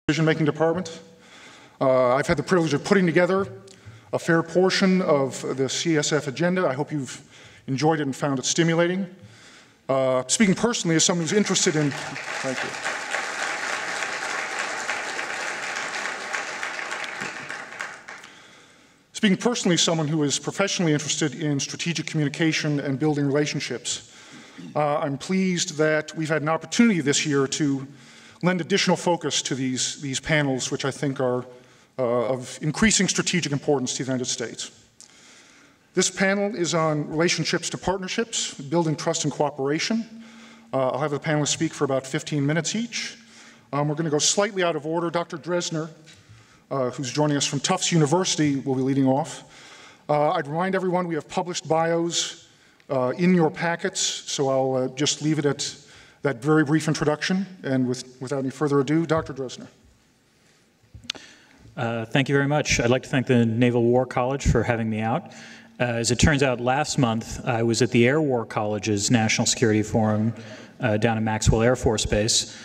decision-making department. I've had the privilege of putting together a fair portion of the CSF agenda. I hope you've enjoyed it and found it stimulating. Speaking personally as someone who's interested in, thank you. Speaking personally as someone who is professionally interested in strategic communication and building relationships, I'm pleased that we've had an opportunity this year to lend additional focus to these panels, which I think are of increasing strategic importance to the United States. This panel is on relationships to partnerships, building trust and cooperation. I'll have the panelists speak for about 15 minutes each. We're going to go slightly out of order. Dr. Drezner, who's joining us from Tufts University, will be leading off. I'd remind everyone we have published bios in your packets, so I'll just leave it at that very brief introduction, and without any further ado, Dr. Drezner. Thank you very much. I'd like to thank the Naval War College for having me out. As it turns out, last month I was at the Air War College's National Security Forum down in Maxwell Air Force Base.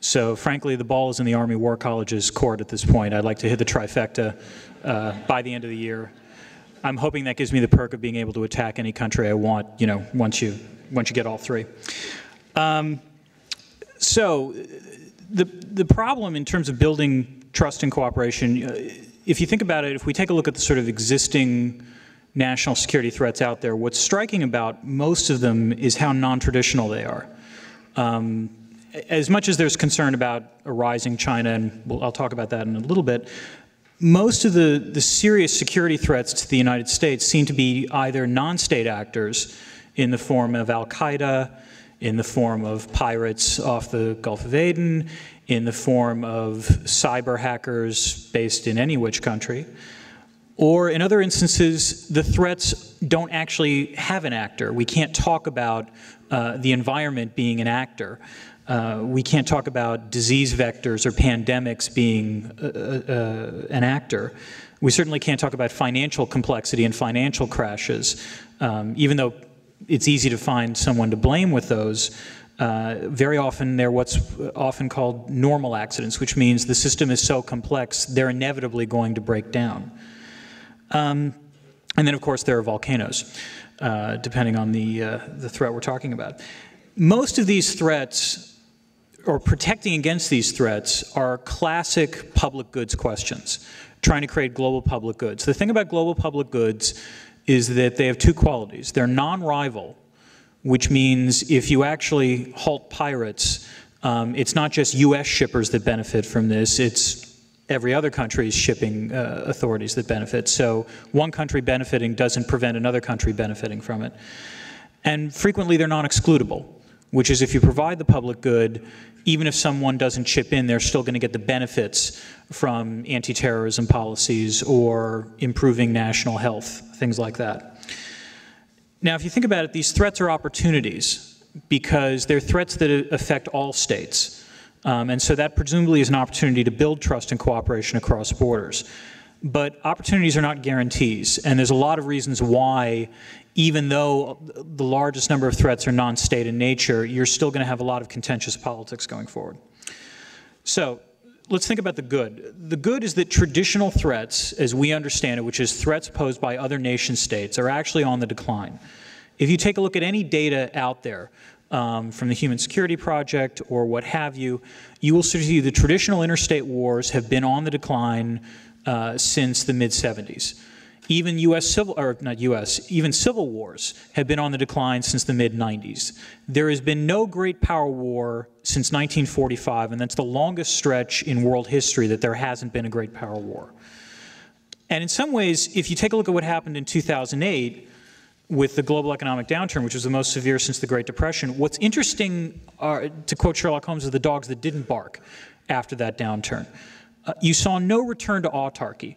So frankly, the ball is in the Army War College's court at this point. I'd like to hit the trifecta by the end of the year. I'm hoping that gives me the perk of being able to attack any country I want, you know, once you get all three. So the problem in terms of building trust and cooperation, if you think about it, if we take a look at the sort of existing national security threats out there, what's striking about most of them is how non-traditional they are. As much as there's concern about a rising China, and I'll talk about that in a little bit, most of the serious security threats to the United States seem to be either non-state actors in the form of Al-Qaeda, in the form of pirates off the Gulf of Aden, in the form of cyber hackers based in any which country, or in other instances, the threats don't actually have an actor. We can't talk about the environment being an actor. We can't talk about disease vectors or pandemics being an actor. We certainly can't talk about financial complexity and financial crashes, even though it's easy to find someone to blame with those. Very often they're what's often called normal accidents, which means the system is so complex they're inevitably going to break down. And then of course there are volcanoes, depending on the threat we're talking about. Most of these threats, or protecting against these threats, are classic public goods questions, trying to create global public goods. The thing about global public goods is that they have two qualities. They're non-rival, which means if you actually halt pirates, it's not just US shippers that benefit from this, it's every other country's shipping authorities that benefit. So one country benefiting doesn't prevent another country benefiting from it. And frequently they're non-excludable, which is if you provide the public good, even if someone doesn't chip in, they're still going to get the benefits from anti-terrorism policies or improving national health, things like that. Now, if you think about it, these threats are opportunities because they're threats that affect all states. And so that presumably is an opportunity to build trust and cooperation across borders. But opportunities are not guarantees, and there's a lot of reasons why, even though the largest number of threats are non-state in nature, you're still going to have a lot of contentious politics going forward. So let's think about the good. The good is that traditional threats, as we understand it, which is threats posed by other nation states, are actually on the decline. If you take a look at any data out there, from the Human Security Project or what have you, you will see the traditional interstate wars have been on the decline since the mid-70s. Even even civil wars have been on the decline since the mid-90s. There has been no great power war since 1945, and that's the longest stretch in world history that there hasn't been a great power war. And in some ways, if you take a look at what happened in 2008 with the global economic downturn, which was the most severe since the Great Depression, what's interesting, to quote Sherlock Holmes, are the dogs that didn't bark after that downturn. You saw no return to autarky.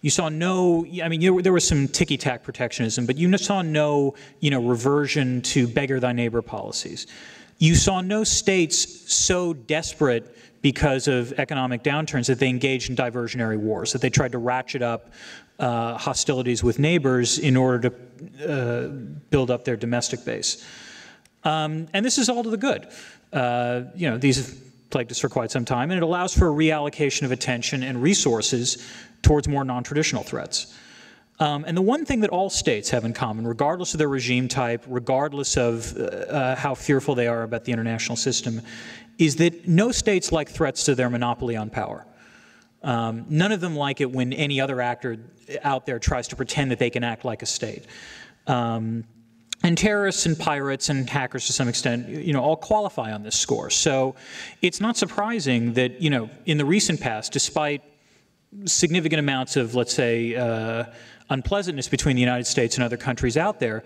You saw no, I mean, there was some ticky-tack protectionism, but you saw no, reversion to beggar thy neighbor policies. You saw no states so desperate because of economic downturns that they engaged in diversionary wars, that they tried to ratchet up hostilities with neighbors in order to build up their domestic base. And this is all to the good. These plagued us for quite some time, and it allows for a reallocation of attention and resources towards more non-traditional threats. And the one thing that all states have in common, regardless of their regime type, regardless of how fearful they are about the international system, is that no states like threats to their monopoly on power. None of them like it when any other actor out there tries to pretend that they can act like a state. And terrorists and pirates and hackers to some extent, all qualify on this score. So it's not surprising that, in the recent past, despite significant amounts of, let's say, unpleasantness between the United States and other countries out there,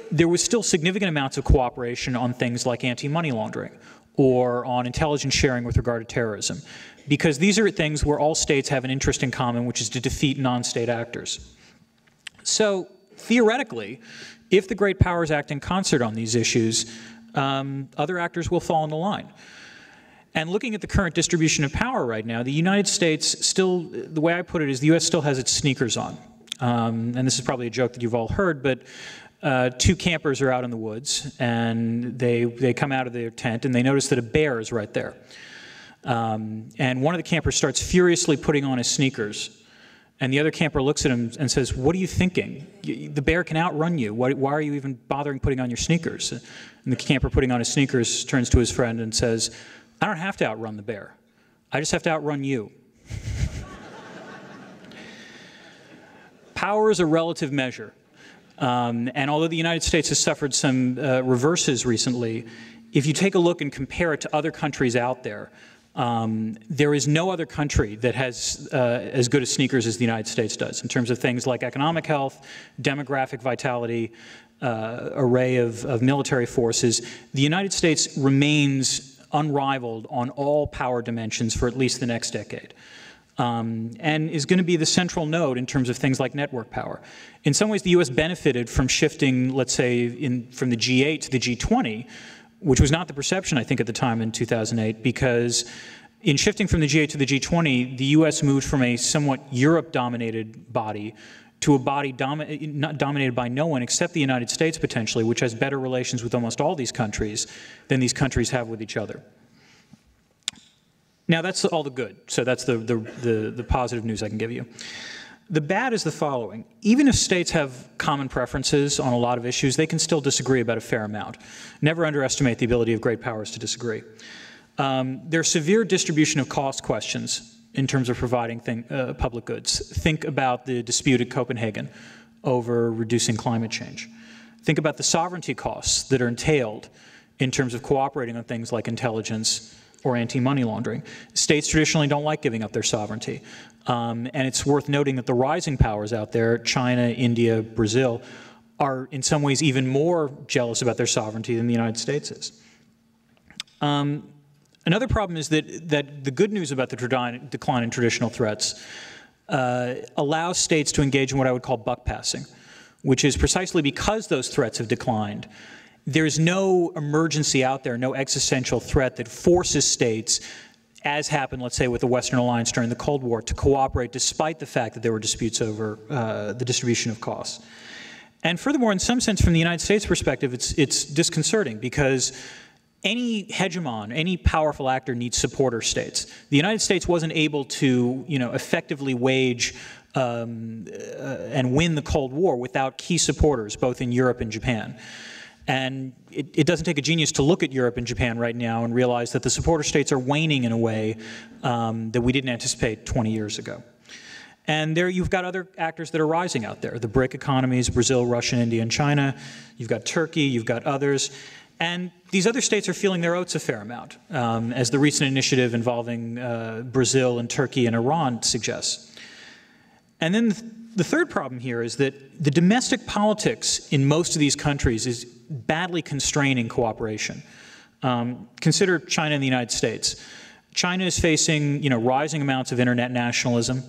there was still significant amounts of cooperation on things like anti-money laundering or on intelligence sharing with regard to terrorism. Because these are things where all states have an interest in common, which is to defeat non-state actors. So theoretically, if the great powers act in concert on these issues, other actors will fall in the line. And looking at the current distribution of power right now, the United States still, the way I put it is the U.S. still has its sneakers on. And this is probably a joke that you've all heard, but two campers are out in the woods, and they come out of their tent, and they notice that a bear is right there. And one of the campers starts furiously putting on his sneakers. And the other camper looks at him and says, "What are you thinking? The bear can outrun you. Why are you even bothering putting on your sneakers?" And the camper putting on his sneakers turns to his friend and says, "I don't have to outrun the bear. I just have to outrun you." Power is a relative measure. And although the United States has suffered some reverses recently, if you take a look and compare it to other countries out there, there is no other country that has as good a sneakers as the United States does in terms of things like economic health, demographic vitality, array of military forces. The United States remains unrivaled on all power dimensions for at least the next decade. And is going to be the central node in terms of things like network power. In some ways, the U.S. benefited from shifting, let's say, from the G8 to the G20, which was not the perception, I think, at the time in 2008, because in shifting from the G8 to the G20, the U.S. moved from a somewhat Europe-dominated body to a body not dominated by no one except the United States, potentially, which has better relations with almost all these countries than these countries have with each other. Now, that's all the good. So that's the positive news I can give you. The bad is the following. Even if states have common preferences on a lot of issues, they can still disagree about a fair amount. Never underestimate the ability of great powers to disagree. There are severe distribution of cost questions in terms of providing public goods. Think about the dispute at Copenhagen over reducing climate change. Think about the sovereignty costs that are entailed in terms of cooperating on things like intelligence or anti-money laundering. States traditionally don't like giving up their sovereignty. And it's worth noting that the rising powers out there, China, India, Brazil, are in some ways even more jealous about their sovereignty than the United States is. Another problem is that the good news about the decline in traditional threats allows states to engage in what I would call buck passing, which is precisely because those threats have declined, there's no emergency out there, no existential threat that forces states, as happened, let's say, with the Western Alliance during the Cold War, to cooperate despite the fact that there were disputes over the distribution of costs. And furthermore, in some sense, from the United States perspective, it's disconcerting because any hegemon, any powerful actor needs supporter states. The United States wasn't able to, effectively wage and win the Cold War without key supporters, both in Europe and Japan. And it doesn't take a genius to look at Europe and Japan right now and realize that the supporter states are waning in a way that we didn't anticipate 20 years ago. And there you've got other actors that are rising out there. The BRIC economies, Brazil, Russia, India, and China. You've got Turkey, you've got others. And these other states are feeling their oats a fair amount, as the recent initiative involving Brazil and Turkey and Iran suggests. And then the third problem here is that the domestic politics in most of these countries is badly constraining cooperation. Consider China and the United States. China is facing, rising amounts of internet nationalism,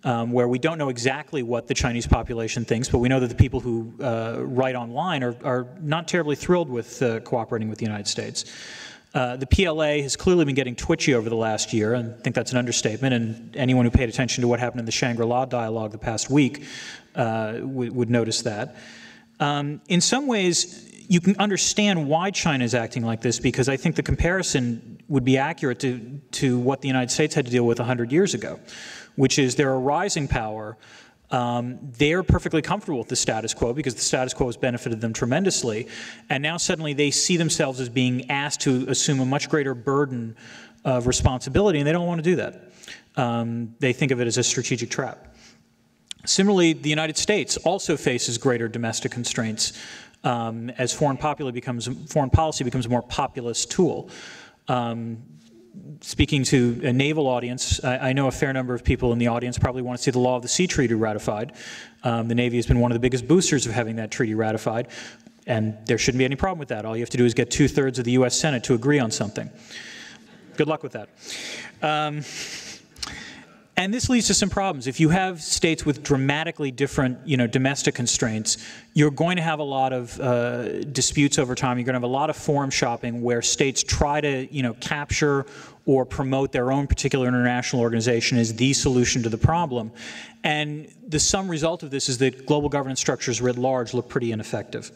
where we don't know exactly what the Chinese population thinks, but we know that the people who write online are not terribly thrilled with cooperating with the United States. The PLA has clearly been getting twitchy over the last year, and I think that's an understatement, and anyone who paid attention to what happened in the Shangri-La dialogue the past week would notice that. In some ways, you can understand why China is acting like this, because I think the comparison would be accurate to what the United States had to deal with 100 years ago, which is they're a rising power. They're perfectly comfortable with the status quo because the status quo has benefited them tremendously. And now suddenly they see themselves as being asked to assume a much greater burden of responsibility, and they don't want to do that. They think of it as a strategic trap. Similarly, the United States also faces greater domestic constraints as foreign policy becomes a more populist tool. Speaking to a naval audience, I know a fair number of people in the audience probably want to see the Law of the Sea Treaty ratified. The Navy has been one of the biggest boosters of having that treaty ratified, and there shouldn't be any problem with that. All you have to do is get 2/3 of the U.S. Senate to agree on something. Good luck with that. And this leads to some problems. If you have states with dramatically different, domestic constraints, you're going to have a lot of disputes over time. You're going to have a lot of forum shopping where states try to, capture or promote their own particular international organization as the solution to the problem. And the sum result of this is that global governance structures writ large look pretty ineffective.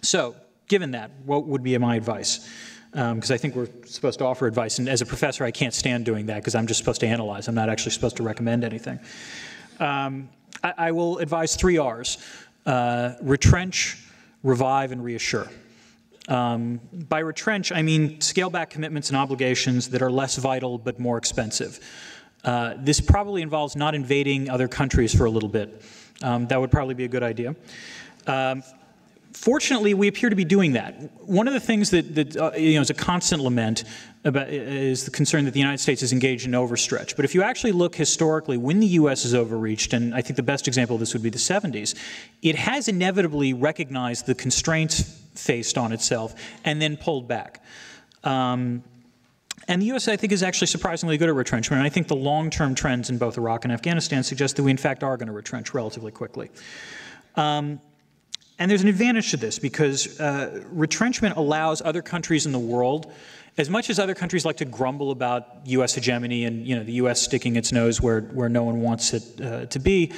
So, given that, what would be my advice? Because I think we're supposed to offer advice, and as a professor I can't stand doing that because I'm just supposed to analyze. I'm not actually supposed to recommend anything. I will advise 3 R's: retrench, revive, and reassure. By retrench, I mean scale back commitments and obligations that are less vital but more expensive. This probably involves not invading other countries for a little bit. That would probably be a good idea. Fortunately, we appear to be doing that. One of the things that is a constant lament about is the concern that the United States is engaged in overstretch. But if you actually look historically, when the U.S. has overreached, and I think the best example of this would be the 70s, it has inevitably recognized the constraints faced on itself and then pulled back. And the U.S., I think, is actually surprisingly good at retrenchment. And I think the long-term trends in both Iraq and Afghanistan suggest that we, in fact, are going to retrench relatively quickly. And there's an advantage to this because retrenchment allows other countries in the world, as much as other countries like to grumble about U.S. hegemony and the U.S. sticking its nose where no one wants it to be,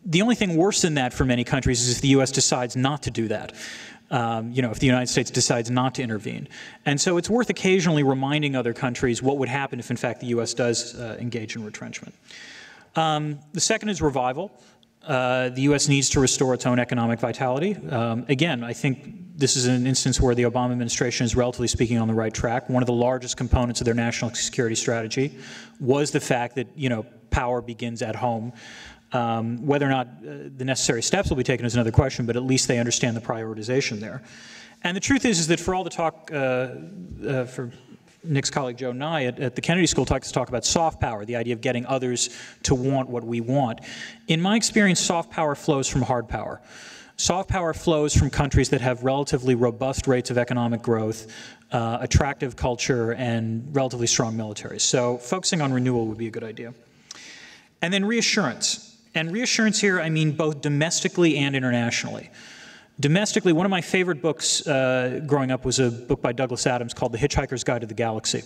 the only thing worse than that for many countries is if the U.S. decides not to do that. If the United States decides not to intervene. And so it's worth occasionally reminding other countries what would happen if, in fact, the U.S. does engage in retrenchment. The second is revival. The U.S. needs to restore its own economic vitality. Again, I think this is an instance where the Obama administration is, relatively speaking, on the right track. One of the largest components of their national security strategy was the fact that, power begins at home. Whether or not the necessary steps will be taken is another question, but at least they understand the prioritization there. And the truth is that for all the talk, for Nick's colleague Joe Nye at the Kennedy School likes to talk about soft power, the idea of getting others to want what we want. In my experience, soft power flows from hard power. Soft power flows from countries that have relatively robust rates of economic growth, attractive culture, and relatively strong militaries. So focusing on renewal would be a good idea. And then reassurance. And reassurance here, I mean both domestically and internationally. Domestically, one of my favorite books growing up was a book by Douglas Adams called The Hitchhiker's Guide to the Galaxy,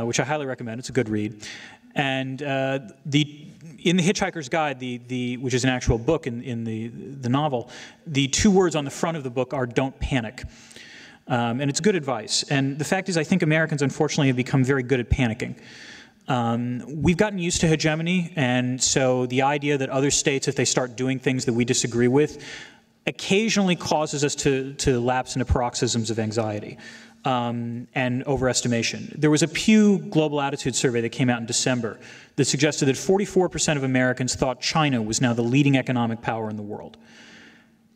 which I highly recommend. It's a good read. And in The Hitchhiker's Guide, which is an actual book in the novel, the 2 words on the front of the book are "don't panic." And it's good advice. And the fact is, I think Americans, unfortunately, have become very good at panicking. We've gotten used to hegemony, and so the idea that other states, if they start doing things that we disagree with, occasionally causes us to lapse into paroxysms of anxiety and overestimation. There was a Pew Global Attitude Survey that came out in December that suggested that 44% of Americans thought China was now the leading economic power in the world.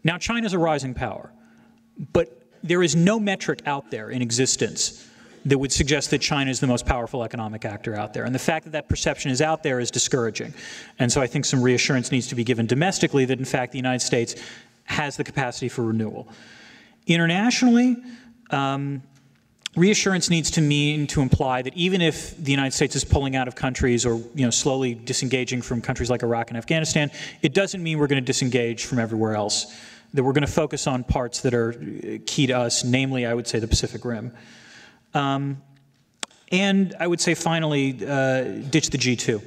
Now, China's a rising power, but there is no metric out there in existence that would suggest that China is the most powerful economic actor out there. And the fact that that perception is out there is discouraging. And so I think some reassurance needs to be given domestically that, in fact, the United States has the capacity for renewal. Internationally, reassurance needs to imply that even if the United States is pulling out of countries or slowly disengaging from countries like Iraq and Afghanistan, it doesn't mean we're going to disengage from everywhere else, that we're going to focus on parts that are key to us, namely, I would say, the Pacific Rim. And I would say, finally, ditch the G2.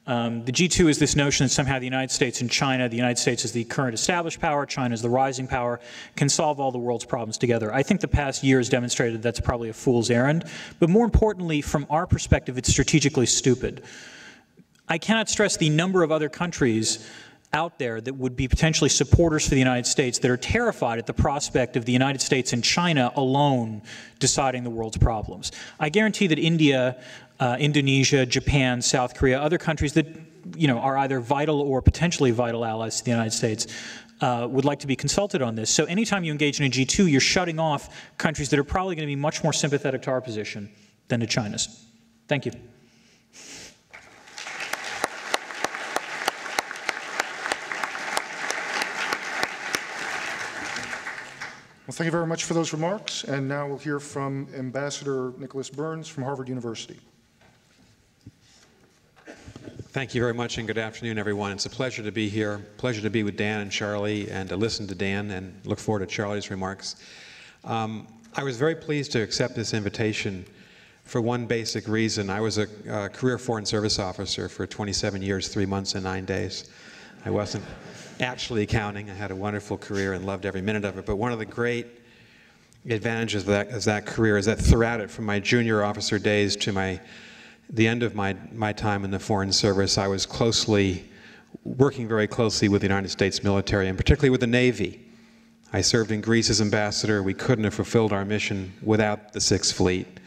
The G2 is this notion that somehow the United States and China, the United States is the current established power, China is the rising power, can solve all the world's problems together. I think the past year has demonstrated that's probably a fool's errand. But more importantly, from our perspective, it's strategically stupid. I cannot stress the number of other countries out there that would be potentially supporters for the United States that are terrified at the prospect of the United States and China alone deciding the world's problems. I guarantee that India, Indonesia, Japan, South Korea, other countries that are either vital or potentially vital allies to the United States would like to be consulted on this. So anytime you engage in a G2, you're shutting off countries that are probably going to be much more sympathetic to our position than to China's. Thank you. Well, thank you very much for those remarks. And now we'll hear from Ambassador Nicholas Burns from Harvard University. Thank you very much, and good afternoon, everyone. It's a pleasure to be here, pleasure to be with Dan and Charlie, and to listen to Dan, and look forward to Charlie's remarks. I was very pleased to accept this invitation for one basic reason. I was a career Foreign Service officer for 27 years, 3 months, and 9 days. I wasn't actually counting. I had a wonderful career and loved every minute of it. But one of the great advantages of that career is that throughout it, from my junior officer days to the end of my time in the Foreign Service, I was working very closely with the United States military, and particularly with the Navy. I served in Greece as ambassador. We couldn't have fulfilled our mission without the Sixth Fleet.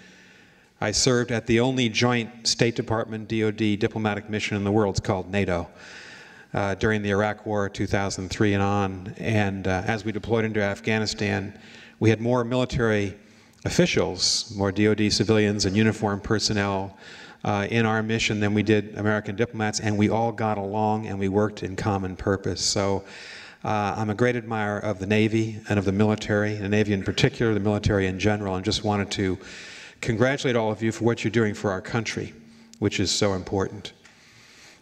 I served at the only joint State Department DoD diplomatic mission in the world. It's called NATO. During the Iraq War, 2003 and on, and as we deployed into Afghanistan, we had more military officials, more DoD civilians and uniformed personnel in our mission than we did American diplomats, and we all got along and we worked in common purpose. So I'm a great admirer of the Navy and of the military, the Navy in particular, the military in general, and just wanted to congratulate all of you for what you're doing for our country, which is so important.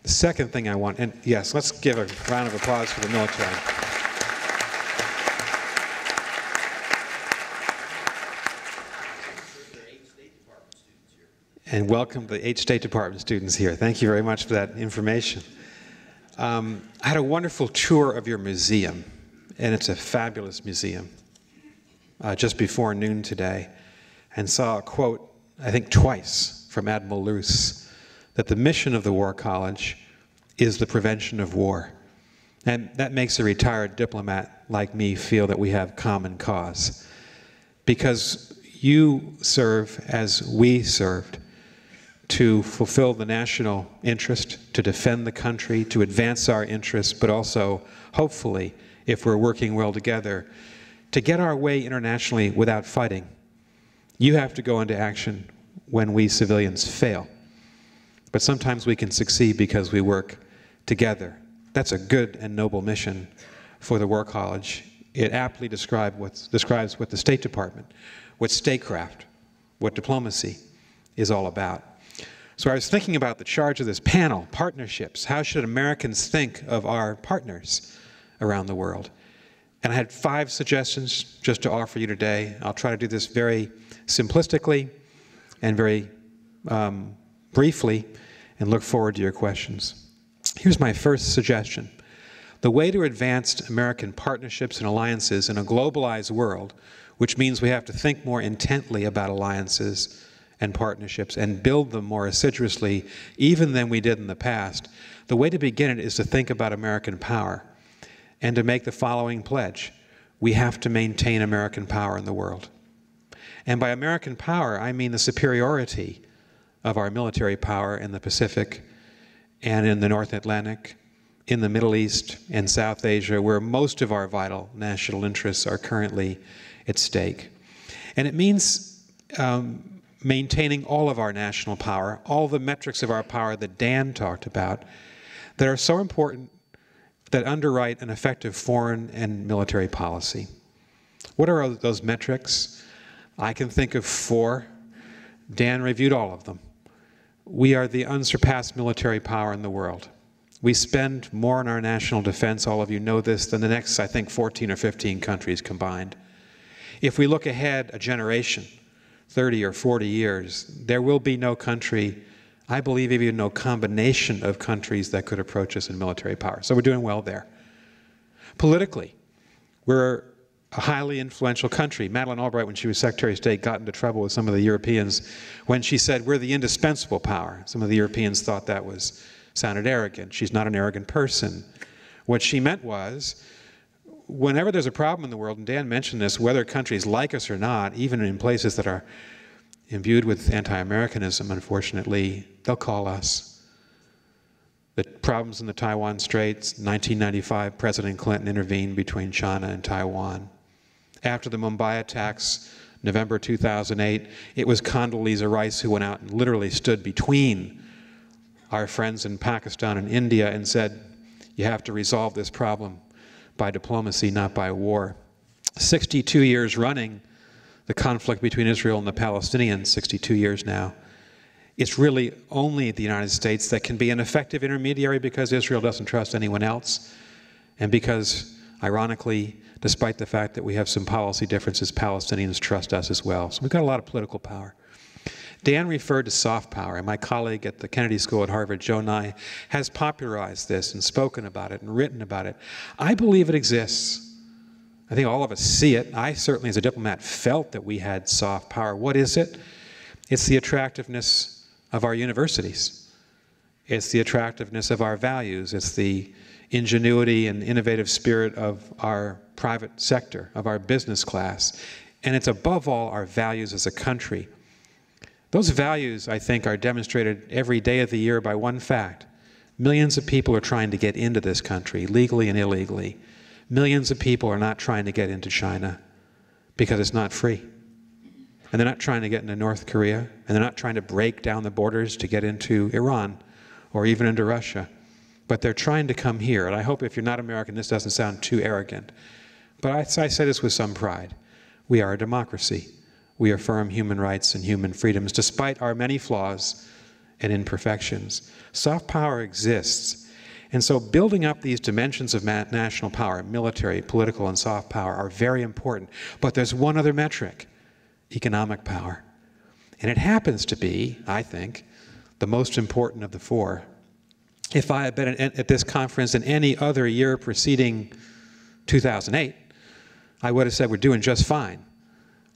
The second thing I want, and yes, let's give a round of applause for the military. And welcome the 8 State Department students here. Thank you very much for that information. I had a wonderful tour of your museum, and it's a fabulous museum, just before noon today, and saw a quote, I think twice, from Admiral Luce, that the mission of the War College is the prevention of war. And that makes a retired diplomat like me feel that we have common cause. Because you serve as we served, to fulfill the national interest, to defend the country, to advance our interests, but also, hopefully, if we're working well together, to get our way internationally without fighting. You have to go into action when we civilians fail. But sometimes we can succeed because we work together. That's a good and noble mission for the War College. It aptly describes what the State Department, what statecraft, what diplomacy is all about. So I was thinking about the charge of this panel, partnerships. How should Americans think of our partners around the world? And I had 5 suggestions just to offer you today. I'll try to do this very simplistically and very briefly, and look forward to your questions. Here's my first suggestion. The way to advance American partnerships and alliances in a globalized world, which means we have to think more intently about alliances and partnerships and build them more assiduously, even than we did in the past, the way to begin it is to think about American power and to make the following pledge. We have to maintain American power in the world. And by American power, I mean the superiority of our military power in the Pacific and in the North Atlantic, in the Middle East and South Asia, where most of our vital national interests are currently at stake. And it means maintaining all of our national power, all the metrics of our power that Dan talked about, that are so important that underwrite an effective foreign and military policy. What are those metrics? I can think of 4. Dan reviewed all of them. We are the unsurpassed military power in the world. We spend more on our national defense, all of you know this, than the next, I think, 14 or 15 countries combined. If we look ahead a generation, 30 or 40 years, there will be no country, I believe even no combination of countries that could approach us in military power. So we're doing well there. Politically, we're a highly influential country. Madeleine Albright, when she was Secretary of State, got into trouble with some of the Europeans when she said, we're the indispensable power. Some of the Europeans thought that sounded arrogant. She's not an arrogant person. What she meant was, whenever there's a problem in the world, and Dan mentioned this, whether countries like us or not, even in places that are imbued with anti-Americanism, unfortunately, they'll call us. The problems in the Taiwan Straits, 1995, President Clinton intervened between China and Taiwan. After the Mumbai attacks, November 2008, it was Condoleezza Rice who went out and literally stood between our friends in Pakistan and India and said, you have to resolve this problem by diplomacy, not by war. 62 years running, the conflict between Israel and the Palestinians, 62 years now. It's really only the United States that can be an effective intermediary because Israel doesn't trust anyone else, and because, ironically, despite the fact that we have some policy differences, Palestinians trust us as well. So we've got a lot of political power. Dan referred to soft power, and my colleague at the Kennedy School at Harvard, Joe Nye, has popularized this and spoken about it and written about it. I believe it exists. I think all of us see it. I certainly, as a diplomat, felt that we had soft power. What is it? It's the attractiveness of our universities. It's the attractiveness of our values. It's the ingenuity and innovative spirit of our private sector, of our business class. And it's above all our values as a country. Those values, I think, are demonstrated every day of the year by one fact. Millions of people are trying to get into this country, legally and illegally. Millions of people are not trying to get into China because it's not free. And they're not trying to get into North Korea, and they're not trying to break down the borders to get into Iran or even into Russia. But they're trying to come here. And I hope if you're not American, this doesn't sound too arrogant. But I say this with some pride. We are a democracy. We affirm human rights and human freedoms, despite our many flaws and imperfections. Soft power exists. And so building up these dimensions of national power, military, political, and soft power, are very important. But there's one other metric, economic power. And it happens to be, I think, the most important of the four. If I had been at this conference in any other year preceding 2008, I would have said we're doing just fine.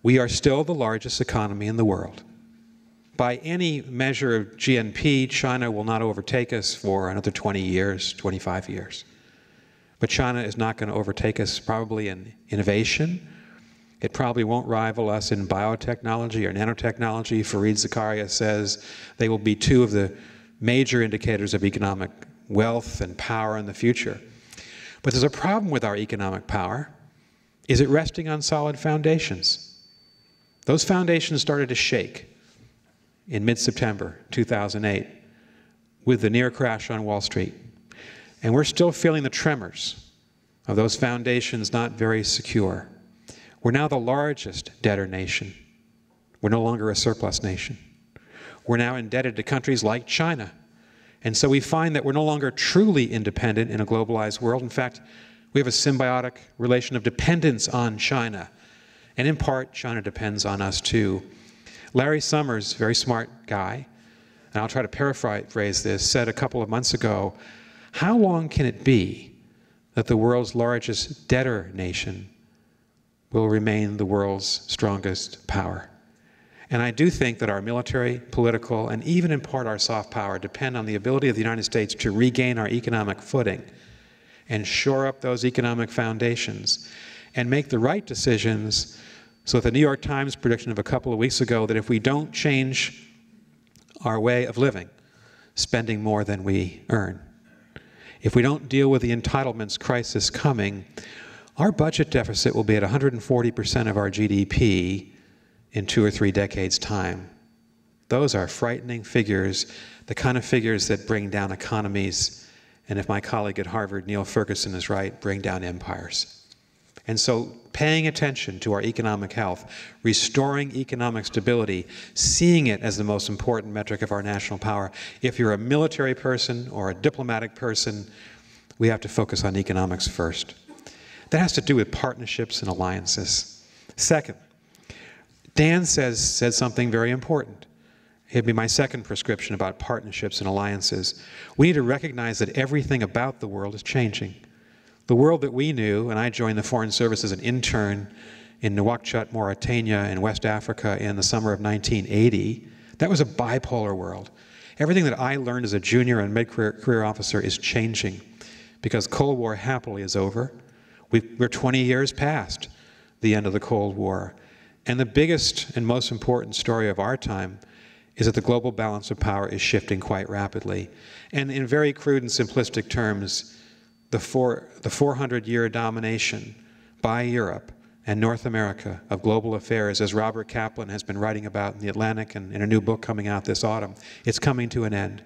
We are still the largest economy in the world. By any measure of GNP, China will not overtake us for another 20 years, 25 years. But China is not going to overtake us probably in innovation. It probably won't rival us in biotechnology or nanotechnology. Fareed Zakaria says they will be two of the major indicators of economic wealth and power in the future. But there's a problem with our economic power. Is it resting on solid foundations? Those foundations started to shake in mid-September 2008 with the near crash on Wall Street. And we're still feeling the tremors of those foundations not very secure. We're now the largest debtor nation. We're no longer a surplus nation. We're now indebted to countries like China. And so we find that we're no longer truly independent in a globalized world. In fact, we have a symbiotic relation of dependence on China. And in part, China depends on us too. Larry Summers, very smart guy, and I'll try to paraphrase this, said a couple of months ago, how long can it be that the world's largest debtor nation will remain the world's strongest power? And I do think that our military, political, and even in part our soft power depend on the ability of the United States to regain our economic footing and shore up those economic foundations and make the right decisions. So the New York Times prediction of a couple of weeks ago that if we don't change our way of living, spending more than we earn, if we don't deal with the entitlements crisis coming, our budget deficit will be at 140% of our GDP in 2 or 3 decades' time. Those are frightening figures, the kind of figures that bring down economies, and if my colleague at Harvard, Neil Ferguson, is right, bring down empires. And so paying attention to our economic health, restoring economic stability, seeing it as the most important metric of our national power. If you're a military person or a diplomatic person, we have to focus on economics first. That has to do with partnerships and alliances. Second, Dan said something very important, It'd be my second prescription about partnerships and alliances. We need to recognize that everything about the world is changing. The world that we knew, and I joined the Foreign Service as an intern in Nouakchott, Mauritania, in West Africa in the summer of 1980, that was a bipolar world. Everything that I learned as a junior and mid-career officer is changing because Cold War happily is over. We're 20 years past the end of the Cold War. And the biggest and most important story of our time is that the global balance of power is shifting quite rapidly. And in very crude and simplistic terms, the 400-year domination by Europe and North America of global affairs, as Robert Kaplan has been writing about in The Atlantic and in a new book coming out this autumn, it's coming to an end.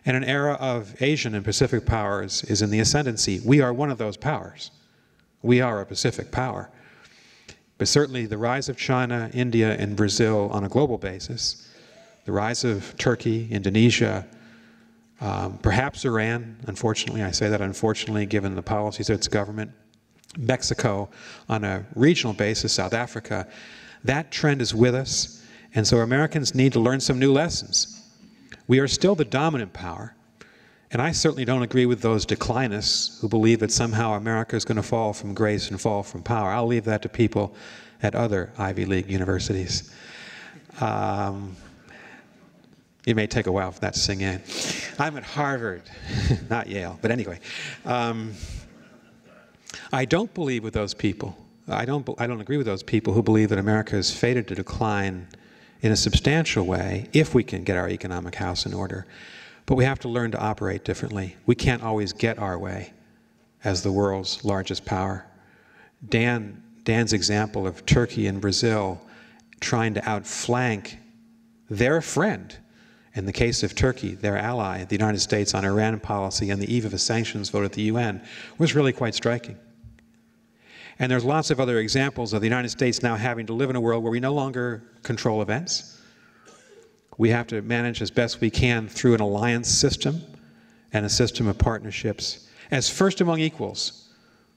And an era of Asian and Pacific powers is in the ascendancy. We are one of those powers. We are a Pacific power. But certainly the rise of China, India, and Brazil on a global basis, the rise of Turkey, Indonesia, perhaps Iran, unfortunately, I say that unfortunately given the policies of its government, Mexico on a regional basis, South Africa, that trend is with us, and so Americans need to learn some new lessons. We are still the dominant power, and I certainly don't agree with those declinists who believe that somehow America is going to fall from grace and fall from power. I'll leave that to people at other Ivy League universities. It may take a while for that to sink in. I'm at Harvard, not Yale, but anyway. I don't believe with those people. I don't agree with those people who believe that America is fated to decline in a substantial way if we can get our economic house in order. But we have to learn to operate differently. We can't always get our way as the world's largest power. Dan's example of Turkey and Brazil trying to outflank their friend, in the case of Turkey, their ally, the United States, on Iran policy on the eve of a sanctions vote at the UN, was really quite striking. And there's lots of other examples of the United States now having to live in a world where we no longer control events. We have to manage as best we can through an alliance system and a system of partnerships as first among equals,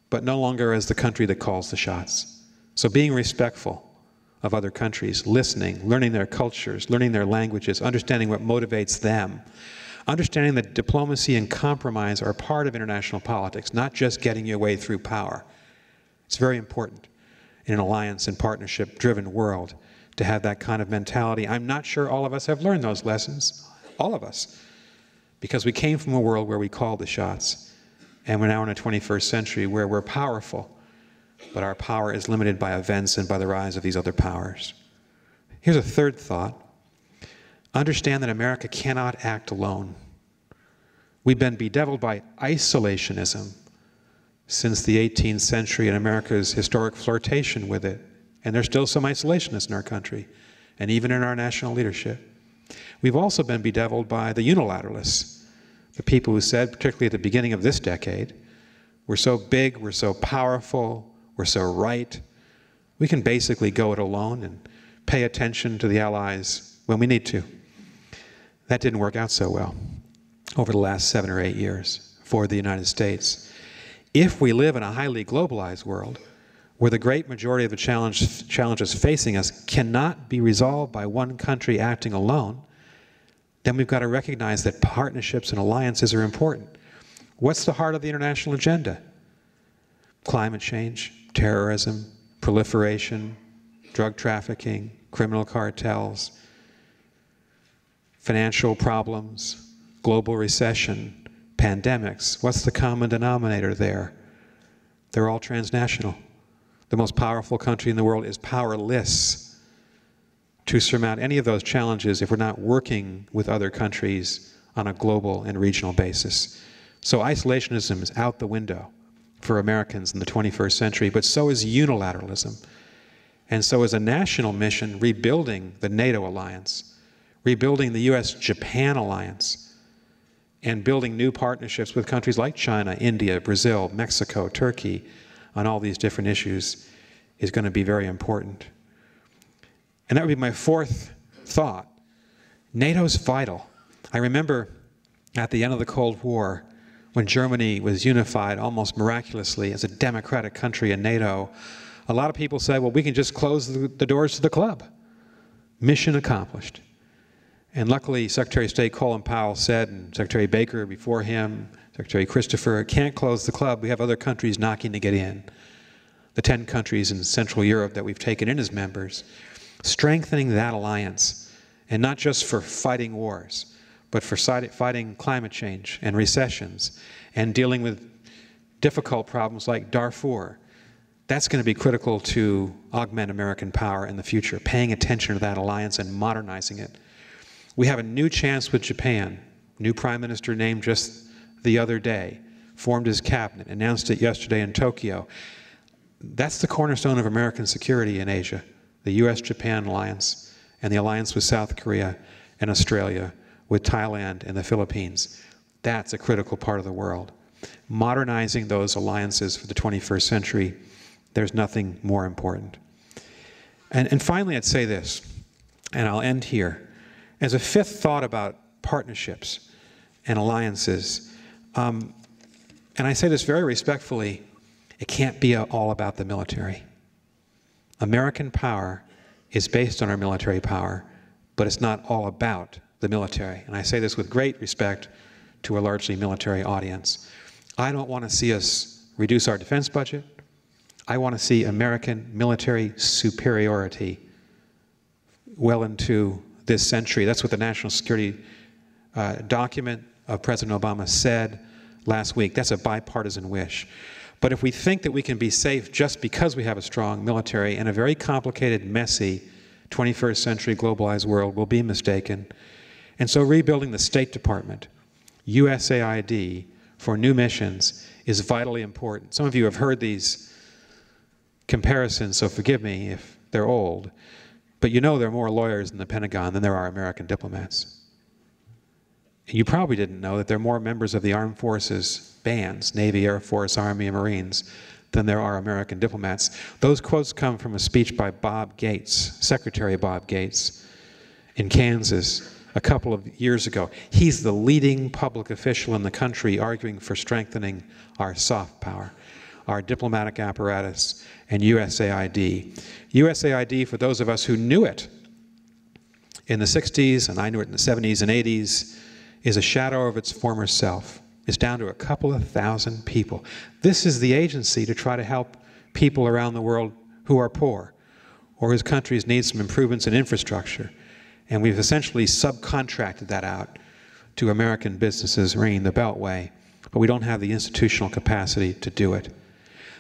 but no longer as the country that calls the shots. So being respectful of other countries, listening, learning their cultures, learning their languages, understanding what motivates them, understanding that diplomacy and compromise are part of international politics, not just getting your way through power. It's very important in an alliance and partnership-driven world to have that kind of mentality. I'm not sure all of us have learned those lessons, all of us, because we came from a world where we called the shots, and we're now in a 21st century where we're powerful, but our power is limited by events and by the rise of these other powers. Here's a third thought. Understand that America cannot act alone. We've been bedeviled by isolationism since the 18th century and America's historic flirtation with it. And there's still some isolationists in our country, and even in our national leadership. We've also been bedeviled by the unilateralists, the people who said, particularly at the beginning of this decade, we're so big, we're so powerful, we're so right, we can basically go it alone and pay attention to the allies when we need to. That didn't work out so well over the last 7 or 8 years for the United States. If we live in a highly globalized world, where the great majority of the challenges facing us cannot be resolved by one country acting alone, then we've got to recognize that partnerships and alliances are important. What's the heart of the international agenda? Climate change, terrorism, proliferation, drug trafficking, criminal cartels, financial problems, global recession, pandemics. What's the common denominator there? They're all transnational. The most powerful country in the world is powerless to surmount any of those challenges if we're not working with other countries on a global and regional basis. So isolationism is out the window for Americans in the 21st century, but so is unilateralism. And so is a national mission rebuilding the NATO alliance, rebuilding the US-Japan alliance, and building new partnerships with countries like China, India, Brazil, Mexico, Turkey, on all these different issues is going to be very important. And that would be my fourth thought. NATO's vital. I remember at the end of the Cold War, when Germany was unified almost miraculously as a democratic country in NATO, a lot of people said, well, we can just close the doors to the club. Mission accomplished. And luckily, Secretary of State Colin Powell said, and Secretary Baker before him, Secretary Christopher, can't close the club. We have other countries knocking to get in. The 10 countries in Central Europe that we've taken in as members, strengthening that alliance, and not just for fighting wars, but for fighting climate change and recessions and dealing with difficult problems like Darfur. That's going to be critical to augment American power in the future, paying attention to that alliance and modernizing it. We have a new chance with Japan. New prime minister named just the other day, formed his cabinet, announced it yesterday in Tokyo. That's the cornerstone of American security in Asia, the U.S.-Japan alliance and the alliance with South Korea and Australia, with Thailand and the Philippines. That's a critical part of the world. Modernizing those alliances for the 21st century, there's nothing more important. And finally, I'd say this, and I'll end here. As a fifth thought about partnerships and alliances, and I say this very respectfully, it can't be all about the military. American power is based on our military power, but it's not all about the military. And I say this with great respect to a largely military audience. I don't want to see us reduce our defense budget. I want to see American military superiority well into this century. That's what the national security document of President Obama said last week. That's a bipartisan wish. But if we think that we can be safe just because we have a strong military in a very complicated, messy 21st century globalized world, we'll be mistaken. And so rebuilding the State Department, USAID, for new missions is vitally important. Some of you have heard these comparisons, so forgive me if they're old. But you know there are more lawyers in the Pentagon than there are American diplomats. And you probably didn't know that there are more members of the armed forces bands, Navy, Air Force, Army, and Marines, than there are American diplomats. Those quotes come from a speech by Bob Gates, Secretary Bob Gates, in Kansas a couple of years ago. He's the leading public official in the country arguing for strengthening our soft power, our diplomatic apparatus, and USAID. USAID, for those of us who knew it in the 60s, and I knew it in the 70s and 80s, is a shadow of its former self. It's down to a couple of thousand people. This is the agency to try to help people around the world who are poor or whose countries need some improvements in infrastructure. And we've essentially subcontracted that out to American businesses ringing the Beltway, but we don't have the institutional capacity to do it.